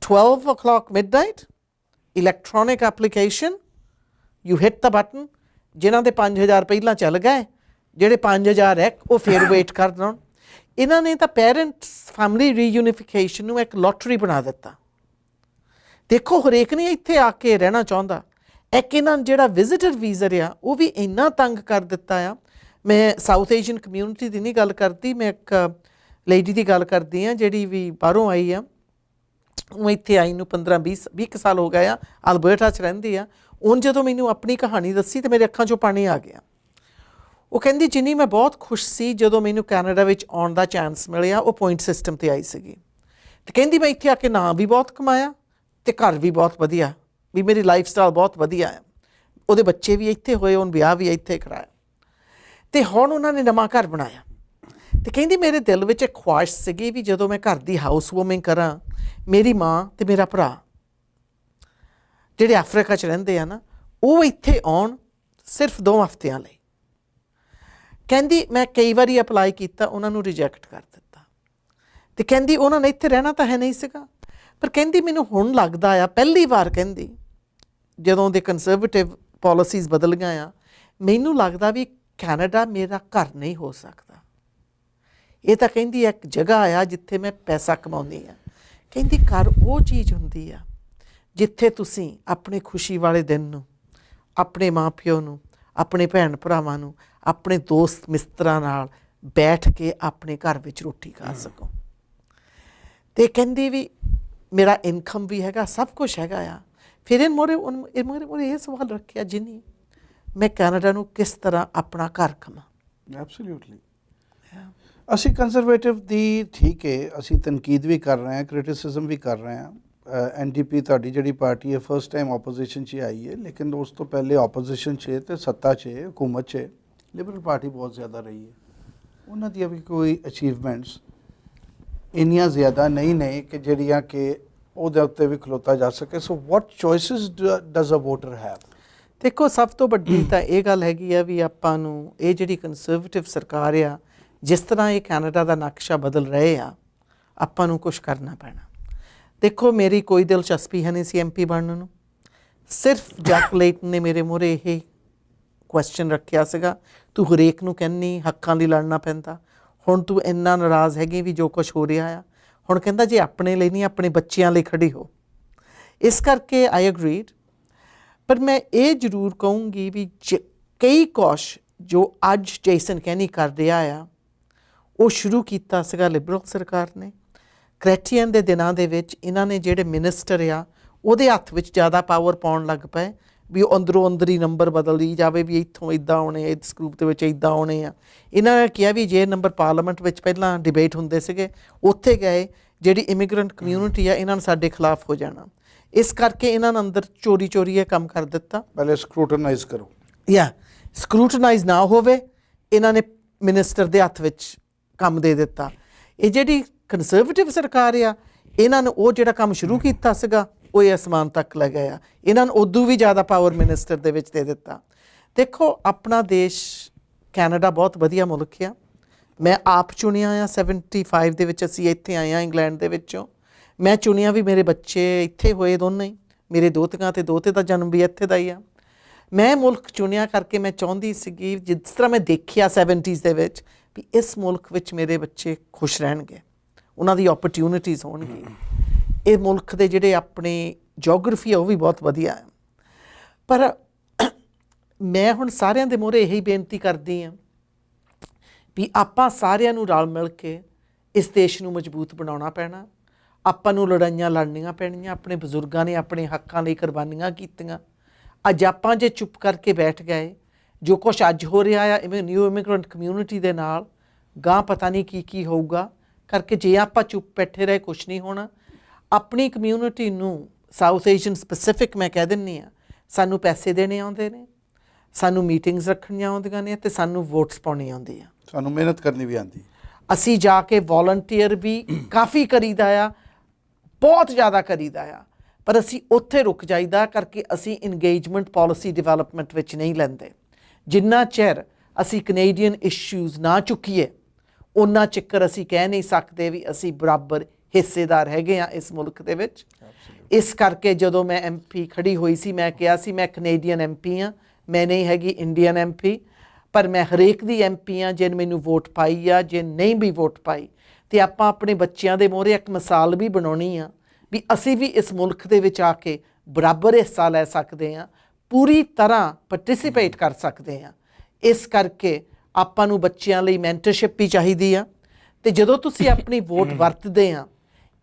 12 o'clock midnight, electronic application, you hit the button. ਜਿਨ੍ਹਾਂ ਦੇ 5,000 ਪਹਿਲਾਂ ਚੱਲ ਗਏ, ਜਿਹੜੇ 5,000 ਹੈ ਉਹ ਫਿਰ ਵੇਟ ਕਰਨ। ਇਹਨਾਂ ਨੇ ਤਾਂ ਪੈਰੈਂਟਸ ਫੈਮਿਲੀ ਰੀਯੂਨੀਫਿਕੇਸ਼ਨ ਨੂੰ ਇੱਕ ਲੋਟਰੀ ਬਣਾ ਦਿੱਤਾ। ਦੇਖੋ ਹਰੇਕ ਨੇ ਇੱਥੇ ਆ ਕੇ ਰਹਿਣਾ ਚਾਹੁੰਦਾ। ਇੱਕ ਇਹਨਾਂ ਜਿਹੜਾ ਵਿਜ਼ਿਟਰ ਵੀਜ਼ਾ ਆ ਉਹ ਵੀ ਇੰਨਾ ਤੰਗ ਕਰ ਦਿੱਤਾ ਆ। ਮੈਂ ਸਾਊਥ ਏਸ਼ੀਅਨ ਕਮਿਊਨਿਟੀ ਦੀ ਨਹੀਂ ਗੱਲ ਕਰਦੀ, ਮੈਂ ਇੱਕ ਲੇਡੀ ਦੀ ਗੱਲ ਕਰਦੀ ਹਾਂ ਜਿਹੜੀ ਵੀ ਬਾਹਰੋਂ ਆਈ ਆ। ਉਹ ਇੱਥੇ ਆਈ ਨੂੰ 15-20 ਸਾਲ ਹੋ ਗਏ ਆ, ਅਲਬਰਟਾ 'ਚ ਰਹਿੰਦੀ ਆ। ਉਹਨੇ ਜਦੋਂ ਮੈਨੂੰ ਆਪਣੀ ਕਹਾਣੀ ਦੱਸੀ ਤਾਂ ਮੇਰੇ ਅੱਖਾਂ 'ਚੋਂ ਪਾਣੀ ਆ ਗਿਆ। ਉਹ ਕਹਿੰਦੀ ਜਿੰਨੀ ਮੈਂ ਬਹੁਤ ਖੁਸ਼ ਸੀ ਜਦੋਂ ਮੈਨੂੰ ਕੈਨੇਡਾ ਵਿੱਚ ਆਉਣ ਦਾ ਚਾਂਸ ਮਿਲਿਆ, ਉਹ ਪੁਆਇੰਟ ਸਿਸਟਮ 'ਤੇ ਆਈ ਸੀਗੀ। ਅਤੇ ਕਹਿੰਦੀ ਮੈਂ ਇੱਥੇ ਆ ਕੇ ਨਾਂ ਵੀ ਬਹੁਤ ਕਮਾਇਆ ਅਤੇ ਘਰ ਵੀ ਬਹੁਤ ਵਧੀਆ, ਵੀ ਮੇਰੀ ਲਾਈਫ ਸਟਾਈਲ ਬਹੁਤ ਵਧੀਆ ਹੈ। ਉਹਦੇ ਬੱਚੇ ਵੀ ਇੱਥੇ ਹੋਏ, ਉਹਨੇ ਵਿਆਹ ਵੀ ਇੱਥੇ ਕਰਾਇਆ ਅਤੇ ਹੁਣ ਉਹਨਾਂ ਨੇ ਨਵਾਂ ਘਰ ਬਣਾਇਆ। ਅਤੇ ਕਹਿੰਦੀ ਮੇਰੇ ਦਿਲ ਵਿੱਚ ਇੱਕ ਖੁਆਇਸ਼ ਸੀਗੀ ਵੀ ਜਦੋਂ ਮੈਂ ਘਰ ਦੀ ਹਾਊਸ ਵਾਰਮਿੰਗ ਕਰਾਂ, ਮੇਰੀ ਮਾਂ ਅਤੇ ਮੇਰਾ ਭਰਾ ਜਿਹੜੇ ਅਫਰੀਕਾ 'ਚ ਰਹਿੰਦੇ ਆ ਨਾ, ਉਹ ਇੱਥੇ ਆਉਣ ਸਿਰਫ 2 ਹਫ਼ਤਿਆਂ ਲਈ। ਕਹਿੰਦੀ ਮੈਂ ਕਈ ਵਾਰੀ ਅਪਲਾਈ ਕੀਤਾ, ਉਹਨਾਂ ਨੂੰ ਰਿਜੈਕਟ ਕਰ ਦਿੱਤਾ। ਅਤੇ ਕਹਿੰਦੀ ਉਹਨਾਂ ਨੇ ਇੱਥੇ ਰਹਿਣਾ ਤਾਂ ਹੈ ਨਹੀਂ ਸੀਗਾ, ਪਰ ਕਹਿੰਦੀ ਮੈਨੂੰ ਹੁਣ ਲੱਗਦਾ ਆ, ਪਹਿਲੀ ਵਾਰ ਕਹਿੰਦੀ ਜਦੋਂ ਦੇ ਕੰਜ਼ਰਵੇਟਿਵ ਪੋਲਿਸੀਜ਼ ਬਦਲ ਗਏ ਆ, ਮੈਨੂੰ ਲੱਗਦਾ ਵੀ ਕੈਨੇਡਾ ਮੇਰਾ ਘਰ ਨਹੀਂ ਹੋ ਸਕਦਾ। ਇਹ ਤਾਂ ਕਹਿੰਦੀ ਇੱਕ ਜਗ੍ਹਾ ਆ ਜਿੱਥੇ ਮੈਂ ਪੈਸਾ ਕਮਾਉਂਦੀ ਹਾਂ। ਕਹਿੰਦੀ ਘਰ ਉਹ ਚੀਜ਼ ਹੁੰਦੀ ਆ ਜਿੱਥੇ ਤੁਸੀਂ ਆਪਣੇ ਖੁਸ਼ੀ ਵਾਲੇ ਦਿਨ ਨੂੰ, ਆਪਣੇ ਮਾਂ ਪਿਓ ਨੂੰ, ਆਪਣੇ ਭੈਣ ਭਰਾਵਾਂ ਨੂੰ, ਆਪਣੇ ਦੋਸਤ ਮਿੱਤਰਾਂ ਨਾਲ ਬੈਠ ਕੇ ਆਪਣੇ ਘਰ ਵਿੱਚ ਰੋਟੀ ਖਾ ਸਕੋ। ਅਤੇ ਕਹਿੰਦੀ ਵੀ ਮੇਰਾ ਇਨਕਮ ਵੀ ਹੈਗਾ, ਸਭ ਕੁਛ ਹੈਗਾ ਆ। ਫਿਰ ਇਹਨੇ ਇਹ ਸਵਾਲ ਰੱਖਿਆ ਜਿੰਨੀ ਮੈਂ ਕੈਨੇਡਾ ਨੂੰ ਕਿਸ ਤਰ੍ਹਾਂ ਆਪਣਾ ਘਰ ਕਮਾਂ। ਐਬਸੋਲਿਊਟਲੀ। ਅਸੀਂ ਕੰਜ਼ਰਵੇਟਿਵ ਦੀ ਠੀਕ ਹੈ, ਅਸੀਂ ਤਨਕੀਦ ਵੀ ਕਰ ਰਹੇ ਹਾਂ, ਕ੍ਰਿਟਿਸਿਜ਼ਮ ਵੀ ਕਰ ਰਹੇ ਹਾਂ। NDP ਤੁਹਾਡੀ ਜਿਹੜੀ ਪਾਰਟੀ ਹੈ ਫਸਟ ਟਾਈਮ ਆਪੋਜੀਸ਼ਨ 'ਚ ਆਈ ਹੈ, ਲੇਕਿਨ ਉਸ ਤੋਂ ਪਹਿਲੇ ਆਪੋਜੀਸ਼ਨ 'ਚ ਅਤੇ ਸੱਤਾ 'ਚ ਹਕੂਮਤ 'ਚ ਲਿਬਰਲ ਪਾਰਟੀ ਬਹੁਤ ਜ਼ਿਆਦਾ ਰਹੀ ਹੈ। ਉਹਨਾਂ ਦੀਆਂ ਵੀ ਕੋਈ ਅਚੀਵਮੈਂਟਸ ਇੰਨੀਆਂ ਜ਼ਿਆਦਾ ਨਹੀਂ ਨੇ ਕਿ ਜਿਹੜੀਆਂ ਕਿ ਉਹਦੇ ਉੱਤੇ ਵੀ ਖਲੋਤਾ ਜਾ ਸਕੇ। So what choices does a voter have? ਦੇਖੋ, ਸਭ ਤੋਂ ਵੱਡੀ ਤਾਂ ਇਹ ਗੱਲ ਹੈਗੀ ਆ ਵੀ ਆਪਾਂ ਨੂੰ ਇਹ ਜਿਹੜੀ ਕੰਜ਼ਰਵੇਟਿਵ ਸਰਕਾਰ ਆ, ਜਿਸ ਤਰ੍ਹਾਂ ਇਹ ਕੈਨੇਡਾ ਦਾ ਨਕਸ਼ਾ ਬਦਲ ਰਹੇ ਆ, ਆਪਾਂ ਨੂੰ ਕੁਛ ਕਰਨਾ ਪੈਣਾ। ਦੇਖੋ, ਮੇਰੀ ਕੋਈ ਦਿਲਚਸਪੀ ਹੈ ਨਹੀਂ ਸੀ MP ਬਣਨ ਨੂੰ। ਸਿਰਫ ਜੈਕ ਲੇਟਨ ਨੇ ਮੇਰੇ ਮੂਹਰੇ ਇਹ ਕੁਐਸਚਨ ਰੱਖਿਆ ਸੀਗਾ, ਤੂੰ ਹਰੇਕ ਨੂੰ ਕਹਿੰਨੀ ਹੱਕਾਂ ਲਈ ਲੜਨਾ ਪੈਂਦਾ, ਹੁਣ ਤੂੰ ਇੰਨਾ ਨਾਰਾਜ਼ ਹੈਗੀ ਵੀ ਜੋ ਕੁਛ ਹੋ ਰਿਹਾ ਆ। ਹੁਣ ਕਹਿੰਦਾ ਜੇ ਆਪਣੇ ਲਈ ਨਹੀਂ ਆਪਣੇ ਬੱਚਿਆਂ ਲਈ ਖੜੀ ਹੋ। ਇਸ ਕਰਕੇ ਆਈ ਐਗਰੀਡ। ਪਰ ਮੈਂ ਇਹ ਜ਼ਰੂਰ ਕਹੂੰਗੀ ਵੀ ਕਈ ਕੁਛ ਜੋ ਅੱਜ ਜੇਸਨ ਕੈਨੀ ਕਰ ਰਿਹਾ ਆ, ਉਹ ਸ਼ੁਰੂ ਕੀਤਾ ਸੀਗਾ ਲਿਬਰਲ ਸਰਕਾਰ ਨੇ। ਕ੍ਰੈਟੀਅਨ ਦੇ ਦਿਨਾਂ ਦੇ ਵਿੱਚ ਇਹਨਾਂ ਨੇ ਜਿਹੜੇ ਮਿਨਿਸਟਰ ਆ, ਉਹਦੇ ਹੱਥ ਵਿੱਚ ਜ਼ਿਆਦਾ ਪਾਵਰ ਪਾਉਣ ਲੱਗ ਪਏ ਵੀ ਉਹ ਅੰਦਰੋਂ ਅੰਦਰੀ ਨੰਬਰ ਬਦਲੀ ਜਾਵੇ ਵੀ ਇੱਥੋਂ ਇੱਦਾਂ ਆਉਣੇ, ਇਸ ਗਰੁੱਪ ਦੇ ਵਿੱਚ ਇੱਦਾਂ ਆਉਣੇ ਆ। ਇਹਨਾਂ ਨੇ ਕਿਹਾ ਵੀ ਜੇ ਨੰਬਰ ਪਾਰਲੀਮੈਂਟ ਵਿੱਚ ਪਹਿਲਾਂ ਡਿਬੇਟ ਹੁੰਦੇ ਸੀਗੇ, ਉੱਥੇ ਗਏ ਜਿਹੜੀ ਇਮੀਗ੍ਰੈਂਟ ਕਮਿਊਨਿਟੀ ਆ, ਇਹਨਾਂ ਨੂੰ ਸਾਡੇ ਖਿਲਾਫ ਹੋ ਜਾਣਾ। ਇਸ ਕਰਕੇ ਇਹਨਾਂ ਨੇ ਅੰਦਰ ਚੋਰੀ ਚੋਰੀ ਇਹ ਕੰਮ ਕਰ ਦਿੱਤਾ। ਪਹਿਲੇ ਸਕਰੂਟਨਾਈਜ਼ ਕਰੋ, ਸਕਰੂਟਨਾਈਜ਼ ਨਾ ਹੋਵੇ, ਇਹਨਾਂ ਨੇ ਮਿਨਿਸਟਰ ਦੇ ਹੱਥ ਵਿੱਚ ਕੰਮ ਦੇ ਦਿੱਤਾ। ਇਹ ਜਿਹੜੀ ਕੰਜ਼ਰਵੇਟਿਵ ਸਰਕਾਰ ਆ, ਇਹਨਾਂ ਨੇ ਉਹ ਜਿਹੜਾ ਕੰਮ ਸ਼ੁਰੂ ਕੀਤਾ ਸੀਗਾ ਉਹ ਇਹ ਅਸਮਾਨ ਤੱਕ ਲੈ ਗਏ ਆ। ਇਹਨਾਂ ਨੂੰ ਉਦੋਂ ਵੀ ਜ਼ਿਆਦਾ ਪਾਵਰ ਮਿਨਿਸਟਰ ਦੇ ਵਿੱਚ ਦੇ ਦਿੱਤਾ। ਦੇਖੋ, ਆਪਣਾ ਦੇਸ਼ ਕੈਨੇਡਾ ਬਹੁਤ ਵਧੀਆ ਮੁਲਕ ਆ। ਮੈਂ ਆਪ ਚੁਣਿਆ ਆ 75 ਦੇ ਵਿੱਚ ਅਸੀਂ ਇੱਥੇ ਆਏ ਹਾਂ ਇੰਗਲੈਂਡ ਦੇ ਵਿੱਚੋਂ। ਮੈਂ ਚੁਣਿਆ ਵੀ ਮੇਰੇ ਬੱਚੇ ਇੱਥੇ ਹੋਏ ਦੋਨੇ ਹੀ, ਮੇਰੇ ਦੋਹਤੀਆਂ ਅਤੇ ਦੋਹਤੇ ਦਾ ਜਨਮ ਵੀ ਇੱਥੇ ਦਾ ਹੀ ਆ। ਮੈਂ ਮੁਲਕ ਚੁਣਿਆ ਕਰਕੇ ਮੈਂ ਚਾਹੁੰਦੀ ਸੀਗੀ ਜਿਸ ਤਰ੍ਹਾਂ ਮੈਂ ਦੇਖਿਆ 70s ਦੇ ਵਿੱਚ ਵੀ ਇਸ ਮੁਲਕ ਵਿੱਚ ਮੇਰੇ ਬੱਚੇ ਖੁਸ਼ ਰਹਿਣਗੇ, ਉਹਨਾਂ ਦੀ ਓਪਰਚੁਨਿਟੀਜ਼ ਹੋਣਗੀਆਂ। ਇਹ ਮੁਲਕ ਦੇ ਜਿਹੜੇ ਆਪਣੇ ਜੋਗ੍ਰਾਫੀ ਆ ਉਹ ਵੀ ਬਹੁਤ ਵਧੀਆ ਹੈ। ਪਰ ਮੈਂ ਹੁਣ ਸਾਰਿਆਂ ਦੇ ਮੂਹਰੇ ਇਹੀ ਬੇਨਤੀ ਕਰਦੀ ਹਾਂ ਵੀ ਆਪਾਂ ਸਾਰਿਆਂ ਨੂੰ ਰਲ ਮਿਲ ਕੇ ਇਸ ਦੇਸ਼ ਨੂੰ ਮਜ਼ਬੂਤ ਬਣਾਉਣਾ ਪੈਣਾ। ਆਪਾਂ ਨੂੰ ਲੜਾਈਆਂ ਲੜਨੀਆਂ ਪੈਣੀਆਂ। ਆਪਣੇ ਬਜ਼ੁਰਗਾਂ ਨੇ ਆਪਣੇ ਹੱਕਾਂ ਲਈ ਕੁਰਬਾਨੀਆਂ ਕੀਤੀਆਂ। ਅੱਜ ਆਪਾਂ ਜੇ ਚੁੱਪ ਕਰਕੇ ਬੈਠ ਗਏ, ਜੋ ਕੁਛ ਅੱਜ ਹੋ ਰਿਹਾ ਆ ਨਿਊ ਇਮੀਗ੍ਰੈਂਟ ਕਮਿਊਨਿਟੀ ਦੇ ਨਾਲ, ਗਾਂ ਪਤਾ ਨਹੀਂ ਕੀ ਹੋਊਗਾ ਕਰਕੇ। ਜੇ ਆਪਾਂ ਚੁੱਪ ਬੈਠੇ ਰਹੇ, ਕੁਛ ਨਹੀਂ ਹੋਣਾ। ਆਪਣੀ ਕਮਿਊਨਿਟੀ ਨੂੰ, ਸਾਊਥ ਏਸ਼ੀਅਨ ਸਪੈਸੀਫਿਕ ਮੈਂ ਕਹਿ ਦਿੰਦੀ ਹਾਂ, ਸਾਨੂੰ ਪੈਸੇ ਦੇਣੇ ਆਉਂਦੇ ਨੇ, ਸਾਨੂੰ ਮੀਟਿੰਗਸ ਰੱਖਣੀਆਂ ਆਉਂਦੀਆਂ ਨੇ ਅਤੇ ਸਾਨੂੰ ਵੋਟਸ ਪਾਉਣੀ ਆਉਂਦੀ ਆ। ਸਾਨੂੰ ਮਿਹਨਤ ਕਰਨੀ ਵੀ ਆਉਂਦੀ। ਅਸੀਂ ਜਾ ਕੇ ਵੋਲੰਟੀਅਰ ਵੀ ਕਾਫੀ ਕਰੀਦਾ ਆ, ਬਹੁਤ ਜ਼ਿਆਦਾ ਕਰੀਦਾ ਆ। ਪਰ ਅਸੀਂ ਉੱਥੇ ਰੁਕ ਜਾਈਦਾ ਕਰਕੇ ਅਸੀਂ ਇੰਗੇਜਮੈਂਟ ਪਾਲਿਸੀ ਡਿਵੈਲਪਮੈਂਟ ਵਿੱਚ ਨਹੀਂ ਲੈਂਦੇ। ਜਿੰਨਾ ਚਿਰ ਅਸੀਂ ਕੈਨੇਡੀਅਨ ਇਸ਼ੂਜ਼ ਨਾ ਚੁੱਕੀਏ, ਉਹਨਾਂ ਚਿਰ ਅਸੀਂ ਕਹਿ ਨਹੀਂ ਸਕਦੇ ਵੀ ਅਸੀਂ ਬਰਾਬਰ ਹਿੱਸੇਦਾਰ ਹੈਗੇ ਆ ਇਸ ਮੁਲਕ ਦੇ ਵਿੱਚ। ਇਸ ਕਰਕੇ ਜਦੋਂ ਮੈਂ MP ਖੜੀ ਹੋਈ ਸੀ, ਮੈਂ ਕਿਹਾ ਸੀ ਮੈਂ ਕੈਨੇਡੀਅਨ MP ਹਾਂ, ਮੈਂ ਨਹੀਂ ਹੈਗੀ ਇੰਡੀਅਨ MP। ਪਰ ਮੈਂ ਹਰੇਕ ਦੀ MP ਹਾਂ ਜਿਹਨੇ ਮੈਨੂੰ ਵੋਟ ਪਾਈ ਆ, ਜੇ ਨਹੀਂ ਵੀ ਵੋਟ ਪਾਈ। ਅਤੇ ਆਪਾਂ ਆਪਣੇ ਬੱਚਿਆਂ ਦੇ ਮੂਹਰੇ ਇੱਕ ਮਿਸਾਲ ਵੀ ਬਣਾਉਣੀ ਆ ਵੀ ਅਸੀਂ ਵੀ ਇਸ ਮੁਲਕ ਦੇ ਵਿੱਚ ਆ ਕੇ ਬਰਾਬਰ ਹਿੱਸਾ ਲੈ ਸਕਦੇ ਹਾਂ, ਪੂਰੀ ਤਰ੍ਹਾਂ ਪਾਰਟਿਸਿਪੇਟ ਕਰ ਸਕਦੇ ਹਾਂ। ਇਸ ਕਰਕੇ ਆਪਾਂ ਨੂੰ ਬੱਚਿਆਂ ਲਈ ਮੈਂਟਰਸ਼ਿਪ ਵੀ ਚਾਹੀਦੀ ਆ। ਅਤੇ ਜਦੋਂ ਤੁਸੀਂ ਆਪਣੀ ਵੋਟ ਵਰਤਦੇ ਆ,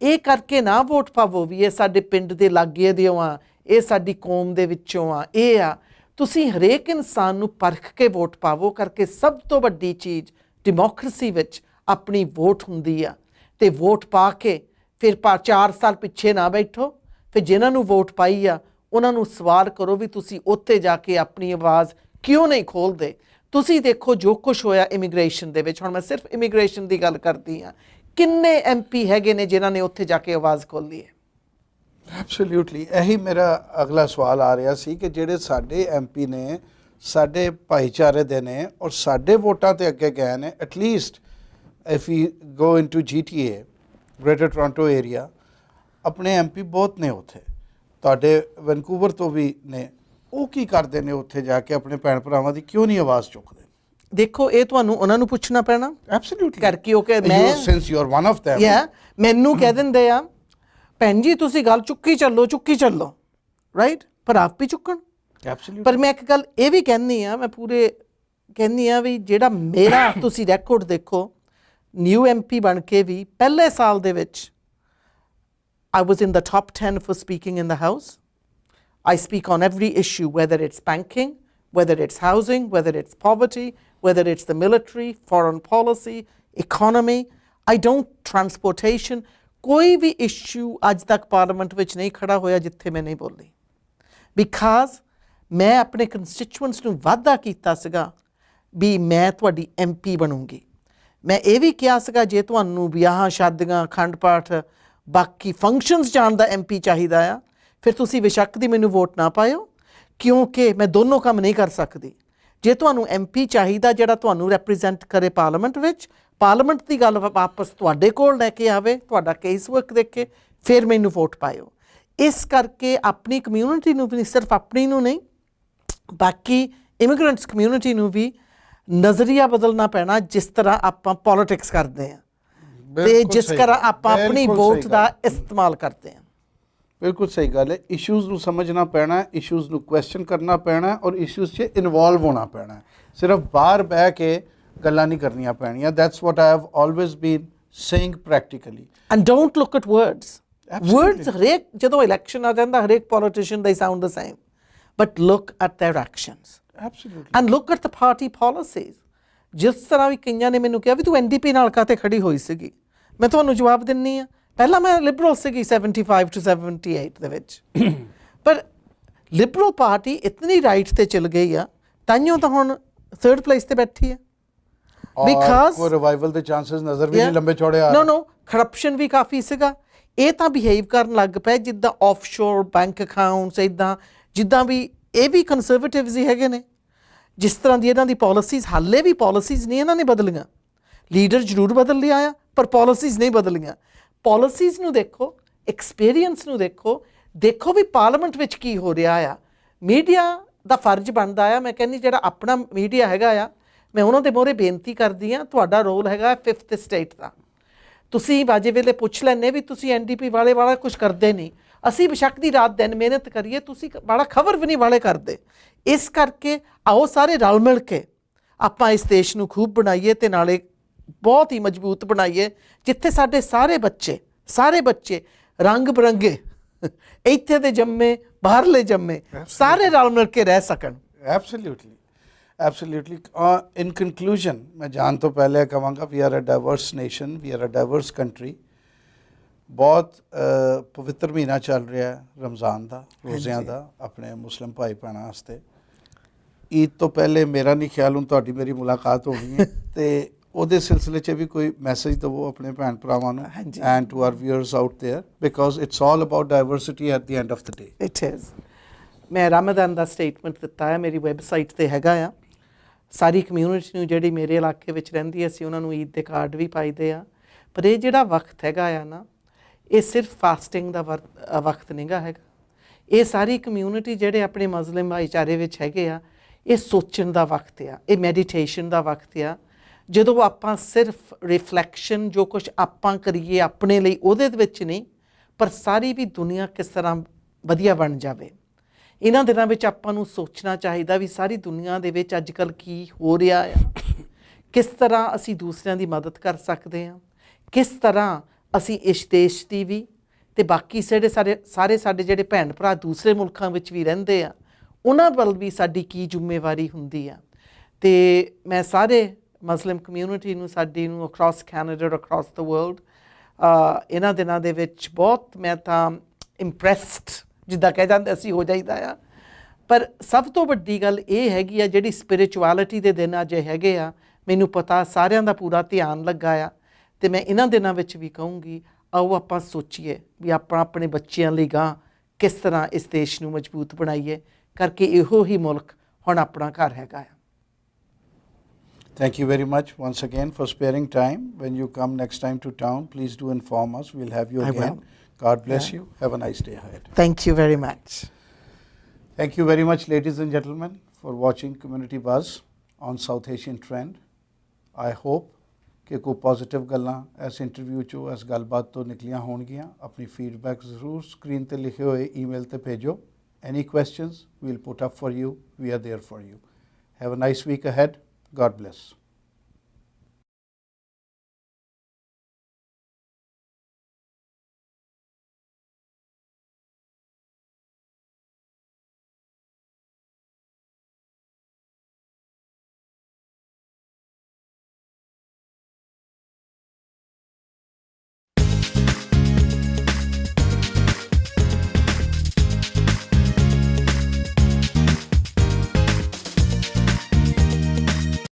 ਇਹ ਕਰਕੇ ਨਾ ਵੋਟ ਪਾਵੋ ਵੀ ਇਹ ਸਾਡੇ ਪਿੰਡ ਦੇ ਲਾਗੇ ਦਿਓ ਆ, ਇਹ ਸਾਡੀ ਕੌਮ ਦੇ ਵਿੱਚੋਂ ਆ, ਇਹ ਆ। ਤੁਸੀਂ ਹਰੇਕ ਇਨਸਾਨ ਨੂੰ ਪਰਖ ਕੇ ਵੋਟ ਪਾਵੋ ਕਰਕੇ। ਸਭ ਤੋਂ ਵੱਡੀ ਚੀਜ਼ ਡੈਮੋਕ੍ਰੇਸੀ ਵਿੱਚ ਆਪਣੀ ਵੋਟ ਹੁੰਦੀ ਆ। ਅਤੇ ਵੋਟ ਪਾ ਕੇ ਫਿਰ 4 ਸਾਲ ਪਿੱਛੇ ਨਾ ਬੈਠੋ। ਫਿਰ ਜਿਨ੍ਹਾਂ ਨੂੰ ਵੋਟ ਪਾਈ ਆ ਉਹਨਾਂ ਨੂੰ ਸਵਾਲ ਕਰੋ ਵੀ ਤੁਸੀਂ ਉੱਥੇ ਜਾ ਕੇ ਆਪਣੀ ਆਵਾਜ਼ ਕਿਉਂ ਨਹੀਂ ਖੋਲ੍ਹਦੇ। ਤੁਸੀਂ ਦੇਖੋ ਜੋ ਕੁਛ ਹੋਇਆ ਇਮੀਗ੍ਰੇਸ਼ਨ ਦੇ ਵਿੱਚ। ਹੁਣ ਮੈਂ ਸਿਰਫ ਇਮੀਗ੍ਰੇਸ਼ਨ ਦੀ ਗੱਲ ਕਰਦੀ ਹਾਂ। ਕਿੰਨੇ MP ਹੈਗੇ ਨੇ ਜਿਨ੍ਹਾਂ ਨੇ ਉੱਥੇ ਜਾ ਕੇ ਆਵਾਜ਼ ਖੋਲ੍ਹੀ ਹੈ। ਐਬਸੋਲਿਊਟਲੀ। ਇਹੀ ਮੇਰਾ ਅਗਲਾ ਸਵਾਲ ਆ ਰਿਹਾ ਸੀ ਕਿ ਜਿਹੜੇ ਸਾਡੇ MP ਨੇ, ਸਾਡੇ ਭਾਈਚਾਰੇ ਦੇ ਨੇ ਔਰ ਸਾਡੇ ਵੋਟਾਂ 'ਤੇ ਅੱਗੇ ਗਏ ਨੇ। At least if you go into GTA, greater Toronto area, ਆਪਣੇ MP ਬਹੁਤ ਨੇ ਉੱਥੇ। ਤੁਹਾਡੇ ਵੈਨਕੂਵਰ ਤੋਂ ਵੀ ਨੇ। ਉਹ ਕੀ ਕਰਦੇ ਨੇ ਉੱਥੇ ਜਾ ਕੇ ਆਪਣੇ ਭੈਣ ਭਰਾਵਾਂ ਦੀ ਕਿਉਂ ਨਹੀਂ ਆਵਾਜ਼ ਚੁੱਕਦੇ? ਦੇਖੋ, ਇਹ ਤੁਹਾਨੂੰ ਉਹਨਾਂ ਨੂੰ ਪੁੱਛਣਾ ਪੈਣਾ। ਐਬਸੋਲਿਊਟਲੀ। ਕਰਕੇ ਉਹ ਕਿ ਮੈਂ since you are one of them, ਮੈਨੂੰ ਕਹਿ ਦਿੰਦੇ ਆ ਭੈਣ ਜੀ ਤੁਸੀਂ ਗੱਲ ਚੁੱਕੀ ਚੱਲੋ ਰਾਈਟ, ਪਰ ਆਪ ਵੀ ਚੁੱਕਣ। ਐਬਸੋਲਿਊਟਲੀ। ਪਰ ਮੈਂ ਇੱਕ ਗੱਲ ਇਹ ਵੀ ਕਹਿੰਦੀ ਆ, ਮੈਂ ਪੂਰੇ ਕਹਿੰਦੀ ਆ ਵੀ ਜਿਹੜਾ ਮੇਰਾ ਤੁਸੀਂ ਰੈਕੋਰਡ ਦੇਖੋ, ਨਿਊ MP ਬਣ ਕੇ ਵੀ ਪਹਿਲੇ ਸਾਲ ਦੇ ਵਿੱਚ I was in the top 10 for speaking in the House. I speak on every issue, whether it's banking, whether it's housing, whether it's poverty, whether it's the military, foreign policy, economy. I don't transportation. ਕੋਈ ਵੀ issue ਅੱਜ ਤੱਕ parliament ਵਿੱਚ ਨਹੀਂ ਖੜਾ ਹੋਇਆ ਜਿੱਥੇ ਮੈਂ ਨਹੀਂ ਬੋਲੀ। ਬਿਕਾਜ਼ ਮੈਂ ਆਪਣੇ ਕੰਸਟੀਚੁਐਂਟਸ ਨੂੰ ਵਾਅਦਾ ਕੀਤਾ ਸੀਗਾ ਵੀ ਮੈਂ ਤੁਹਾਡੀ MP ਬਣੂੰਗੀ। ਮੈਂ ਇਹ ਵੀ ਕਿਹਾ ਸੀਗਾ ਜੇ ਤੁਹਾਨੂੰ ਵਿਆਹਾਂ ਸ਼ਾਦੀਆਂ ਅਖੰਡ ਪਾਠ ਬਾਕੀ ਫੰਕਸ਼ਨਸ ਜਾਣ ਦਾ MP ਚਾਹੀਦਾ ਆ ਫਿਰ ਤੁਸੀਂ ਬੇਸ਼ੱਕ ਦੀ ਮੈਨੂੰ ਵੋਟ ਨਾ ਪਾਇਓ ਕਿਉਂਕਿ ਮੈਂ ਦੋਨੋਂ ਕੰਮ ਨਹੀਂ ਕਰ ਸਕਦੀ। ਜੇ ਤੁਹਾਨੂੰ MP ਚਾਹੀਦਾ ਜਿਹੜਾ ਤੁਹਾਨੂੰ ਰੈਪਰੈਜ਼ੈਂਟ ਕਰੇ ਪਾਰਲੀਮੈਂਟ ਵਿੱਚ, ਪਾਰਲੀਮੈਂਟ ਦੀ ਗੱਲ ਵਾਪਸ ਤੁਹਾਡੇ ਕੋਲ ਲੈ ਕੇ ਆਵੇ, ਤੁਹਾਡਾ ਕੇਸ ਵਰਕ ਦੇਖ ਕੇ ਫਿਰ ਮੈਨੂੰ ਵੋਟ ਪਾਇਓ। ਇਸ ਕਰਕੇ ਆਪਣੀ ਕਮਿਊਨਿਟੀ ਨੂੰ ਵੀ ਨਹੀਂ, ਸਿਰਫ ਆਪਣੀ ਨੂੰ ਨਹੀਂ ਬਾਕੀ ਇਮੀਗ੍ਰੈਂਟਸ ਕਮਿਊਨਿਟੀ ਨੂੰ ਵੀ ਨਜ਼ਰੀਆ ਬਦਲਣਾ ਪੈਣਾ ਜਿਸ ਤਰ੍ਹਾਂ ਆਪਾਂ ਪੋਲੀਟਿਕਸ ਕਰਦੇ ਹਾਂ ਤੇ ਜਿਸ ਤਰ੍ਹਾਂ ਆਪਾਂ ਆਪਣੀ ਵੋਟ ਦਾ ਇਸਤੇਮਾਲ ਕਰਦੇ ਹਾਂ। ਬਿਲਕੁਲ ਸਹੀ ਗੱਲ ਹੈ। ਇਸ਼ੂਜ਼ ਨੂੰ ਸਮਝਣਾ ਪੈਣਾ, ਇਸ਼ੂਜ਼ ਨੂੰ ਕੁਐਸਚਨ ਕਰਨਾ ਪੈਣਾ ਔਰ ਇਸ਼ੂਜ਼ 'ਚ ਇਨਵੋਲਵ ਹੋਣਾ ਪੈਣਾ। ਸਿਰਫ ਬਾਹਰ ਬਹਿ ਕੇ ਗੱਲਾਂ ਨਹੀਂ ਕਰਨੀਆਂ ਪੈਣੀਆਂ। That's what I have always been saying practically. And don't look at words. Words ਹਰੇਕ ਜਦੋਂ ਇਲੈਕਸ਼ਨ ਆ ਜਾਂਦਾ ਹਰੇਕ ਪੋਲੀਟੀਸ਼ੀਅਨ ਦੇ sound the same but look at their actions and look at the party policies. ਜਿਸ ਤਰ੍ਹਾਂ ਵੀ ਕਈਆਂ ਨੇ ਮੈਨੂੰ ਕਿਹਾ ਵੀ ਤੂੰ NDP ਨਾਲ ਕਾਹਤੇ ਖੜੀ ਹੋਈ ਸੀਗੀ, ਮੈਂ ਤੁਹਾਨੂੰ ਜਵਾਬ ਦਿੰਦੀ ਹਾਂ ਪਹਿਲਾਂ ਮੈਂ ਲਿਬਰਲ ਸੀਗੀ 75 to 78 ਦੇ ਵਿੱਚ ਪਰ ਲਿਬਰਲ ਪਾਰਟੀ ਇਤਨੀ ਰਾਈਟ ਤੇ ਚਲ ਗਈ ਆ ਤਾਈਓ ਤਾਂ ਹੁਣ 3rd ਪਲੇਸ ਤੇ ਬੈਠੀ ਹੈ। ਬਿਕਾਜ਼ ਕੋਈ ਰਿਵਾਈਵਲ ਦੇ ਚਾਂਸਸ ਨਜ਼ਰ ਵੀ ਨਹੀਂ ਲੰਬੇ ਚੌੜੇ ਆ। ਨੋ ਕਰਪਸ਼ਨ ਵੀ ਕਾਫੀ ਸੀਗਾ। ਇਹ ਤਾਂ ਬਿਹੇਵ ਕਰਨ ਲੱਗ ਪਏ ਜਿੱਦਾਂ ਆਫਸ਼ੋਰ ਬੈਂਕ ਅਕਾਊਂਟਸ, ਇੱਦਾਂ ਜਿੱਦਾਂ ਵੀ ਇਹ ਵੀ ਕੰਜ਼ਰਵੇਟਿਵਸ ਹੀ ਹੈਗੇ ਨੇ। ਜਿਸ ਤਰ੍ਹਾਂ ਦੀ ਇਹਨਾਂ ਦੀ ਪਾਲਿਸੀਜ਼, ਹਾਲੇ ਵੀ ਪਾਲਿਸੀਜ਼ ਨਹੀਂ ਇਹਨਾਂ ਨੇ ਬਦਲੀਆਂ। ਲੀਡਰ ਜ਼ਰੂਰ ਬਦਲ ਲਿਆ ਆ ਪਰ ਪਾਲਿਸੀਜ਼ ਨਹੀਂ ਬਦਲੀਆਂ। ਪਾਲਿਸੀਜ਼ ਨੂੰ ਦੇਖੋ, ਐਕਸਪੀਰੀਅੰਸ ਨੂੰ ਦੇਖੋ, ਦੇਖੋ ਵੀ ਪਾਰਲੀਮੈਂਟ ਵਿੱਚ ਕੀ ਹੋ ਰਿਹਾ ਆ। ਮੀਡੀਆ ਦਾ ਫਰਜ਼ ਬਣਦਾ ਆ, ਮੈਂ ਕਹਿੰਦੀ ਜਿਹੜਾ ਆਪਣਾ ਮੀਡੀਆ ਹੈਗਾ ਆ ਮੈਂ ਉਹਨਾਂ ਦੇ ਮੂਹਰੇ ਬੇਨਤੀ ਕਰਦੀ ਹਾਂ ਤੁਹਾਡਾ ਰੋਲ ਹੈਗਾ 5th ਸਟੇਟ ਦਾ। ਤੁਸੀਂ ਬਾਜੇ ਵੇਲੇ ਪੁੱਛ ਲੈਂਦੇ ਵੀ ਤੁਸੀਂ NDP ਵਾਲਾ ਕੁਝ ਕਰਦੇ ਨਹੀਂ, ਅਸੀਂ ਬੇਸ਼ੱਕ ਦੀ ਰਾਤ ਦਿਨ ਮਿਹਨਤ ਕਰੀਏ ਤੁਸੀਂ ਬੜਾ ਖਬਰ ਵੀ ਨਹੀਂ ਵਾਲੇ ਕਰਦੇ। ਇਸ ਕਰਕੇ ਆਓ ਸਾਰੇ ਰਲ ਮਿਲ ਕੇ ਆਪਾਂ ਇਸ ਦੇਸ਼ ਨੂੰ ਖੂਬ ਬਣਾਈਏ ਤੇ ਨਾਲੇ ਬਹੁਤ ਹੀ ਮਜ਼ਬੂਤ ਬਣਾਈਏ ਜਿੱਥੇ ਸਾਡੇ ਸਾਰੇ ਬੱਚੇ ਰੰਗ ਬਰੰਗੇ ਇੱਥੇ ਦੇ ਜੰਮੇ ਬਾਹਰਲੇ ਜੰਮੇ ਸਾਰੇ ਰਲ ਮਿਲ ਕੇ ਰਹਿ ਸਕਣ। Absolutely. In conclusion, मैं जान तो पहले कहूँगा we are a diverse nation, we are a diverse country. बहुत पवित्र महीना चल रहा है रमज़ान का, रोज़ियां का अपने मुस्लिम भाई भैनों वास्ते। ईद तो पहले मेरा नहीं ख्याल हूँ तुहाडी मेरी मुलाकात होनी है तो ਉਹਦੇ ਸਿਲਸਿਲੇ 'ਚ ਵੀ ਕੋਈ ਮੈਸੇਜ ਦੇਵੋ ਆਪਣੇ ਭੈਣ ਭਰਾਵਾਂ ਨੂੰ and to our viewers out there because it's all about diversity at the end of the day. It is. ਮੈਂ ਰਮਜ਼ਾਨ ਦਾ ਸਟੇਟਮੈਂਟ ਦਿੱਤਾ ਹੈ, ਮੇਰੀ ਵੈਬਸਾਈਟ 'ਤੇ ਹੈਗਾ ਆ। ਸਾਰੀ ਕਮਿਊਨਿਟੀ ਨੂੰ ਜਿਹੜੀ ਮੇਰੇ ਇਲਾਕੇ ਵਿੱਚ ਰਹਿੰਦੀ ਅਸੀਂ ਉਹਨਾਂ ਨੂੰ ਈਦ ਦੇ ਕਾਰਡ ਵੀ ਪਾਈਦੇ ਆ। ਪਰ ਇਹ ਜਿਹੜਾ ਵਕਤ ਹੈਗਾ ਆ ਨਾ ਇਹ ਸਿਰਫ ਫਾਸਟਿੰਗ ਦਾ ਵਕਤ ਨਹੀਂਗਾ ਹੈਗਾ। ਇਹ ਸਾਰੀ ਕਮਿਊਨਿਟੀ ਜਿਹੜੇ ਆਪਣੇ ਮੁਸਲਿਮ ਭਾਈਚਾਰੇ ਵਿੱਚ ਹੈਗੇ ਆ ਇਹ ਸੋਚਣ ਦਾ ਵਕਤ ਆ, ਇਹ ਮੈਡੀਟੇਸ਼ਨ ਦਾ ਵਕਤ ਆ। ਜਦੋਂ ਆਪਾਂ ਸਿਰਫ ਰਿਫਲੈਕਸ਼ਨ ਜੋ ਕੁਛ ਆਪਾਂ ਕਰੀਏ ਆਪਣੇ ਲਈ ਉਹਦੇ ਵਿੱਚ ਨਹੀਂ ਪਰ ਸਾਰੀ ਵੀ ਦੁਨੀਆ ਕਿਸ ਤਰ੍ਹਾਂ ਵਧੀਆ ਬਣ ਜਾਵੇ। ਇਹਨਾਂ ਦਿਨਾਂ ਵਿੱਚ ਆਪਾਂ ਨੂੰ ਸੋਚਣਾ ਚਾਹੀਦਾ ਵੀ ਸਾਰੀ ਦੁਨੀਆ ਦੇ ਵਿੱਚ ਅੱਜ ਕੱਲ੍ਹ ਕੀ ਹੋ ਰਿਹਾ ਆ, ਕਿਸ ਤਰ੍ਹਾਂ ਅਸੀਂ ਦੂਸਰਿਆਂ ਦੀ ਮਦਦ ਕਰ ਸਕਦੇ ਹਾਂ, ਕਿਸ ਤਰ੍ਹਾਂ ਅਸੀਂ ਇਸ ਦੇਸ਼ ਦੀ ਵੀ ਅਤੇ ਬਾਕੀ ਸਾਰੇ ਸਾਡੇ ਜਿਹੜੇ ਭੈਣ ਭਰਾ ਦੂਸਰੇ ਮੁਲਕਾਂ ਵਿੱਚ ਵੀ ਰਹਿੰਦੇ ਆ ਉਹਨਾਂ ਵੱਲ ਵੀ ਸਾਡੀ ਕੀ ਜ਼ਿੰਮੇਵਾਰੀ ਹੁੰਦੀ ਆ। ਅਤੇ ਮੈਂ ਸਾਰੇ ਮੁਸਲਿਮ ਕਮਿਊਨਿਟੀ ਨੂੰ ਸਾਡੀ ਨੂੰ ਅਕਰੋਸ ਕੈਨੇਡਾ ਅਕਰੋਸ ਦ ਵਰਲਡ ਇਹਨਾਂ ਦਿਨਾਂ ਦੇ ਵਿੱਚ ਬਹੁਤ ਮੈਂ ਤਾਂ ਇੰਪਰੈਸਡ ਜਿੱਦਾਂ ਕਹਿ ਜਾਂਦੇ ਅਸੀਂ ਹੋ ਜਾਈਦਾ ਆ। ਪਰ ਸਭ ਤੋਂ ਵੱਡੀ ਗੱਲ ਇਹ ਹੈਗੀ ਆ ਜਿਹੜੀ ਸਪਿਰਿਚੁਅਲਿਟੀ ਦੇ ਦਿਨ ਅੱਜ ਹੈਗੇ ਆ ਮੈਨੂੰ ਪਤਾ ਸਾਰਿਆਂ ਦਾ ਪੂਰਾ ਧਿਆਨ ਲੱਗਾ ਆ ਅਤੇ ਮੈਂ ਇਹਨਾਂ ਦਿਨਾਂ ਵਿੱਚ ਵੀ ਕਹੂੰਗੀ ਆਓ ਆਪਾਂ ਸੋਚੀਏ ਵੀ ਆਪਾਂ ਆਪਣੇ ਬੱਚਿਆਂ ਲਈ ਗਾਂ ਕਿਸ ਤਰ੍ਹਾਂ ਇਸ ਦੇਸ਼ ਨੂੰ ਮਜ਼ਬੂਤ ਬਣਾਈਏ ਕਰਕੇ ਇਹੋ ਹੀ ਮੁਲਕ ਹੁਣ ਆਪਣਾ ਘਰ ਹੈਗਾ ਆ। Thank you very much once again for sparing time. When you come next time to town, please do inform us. We'll have you again. God bless you. Have a nice day ahead. Thank you very much. Thank you very much, ladies and gentlemen, for watching Community Buzz on South Asian Trend. I hope कि कोई positive गल्लां इस interview चो इस गलबात तो निकलियां होणगियां। अपनी feedback ज़रूर स्क्रीन ते लिखे हुए ईमेल ते भेजो। Any questions we'll put up for you. We are there for you. Have a nice week ahead. God bless.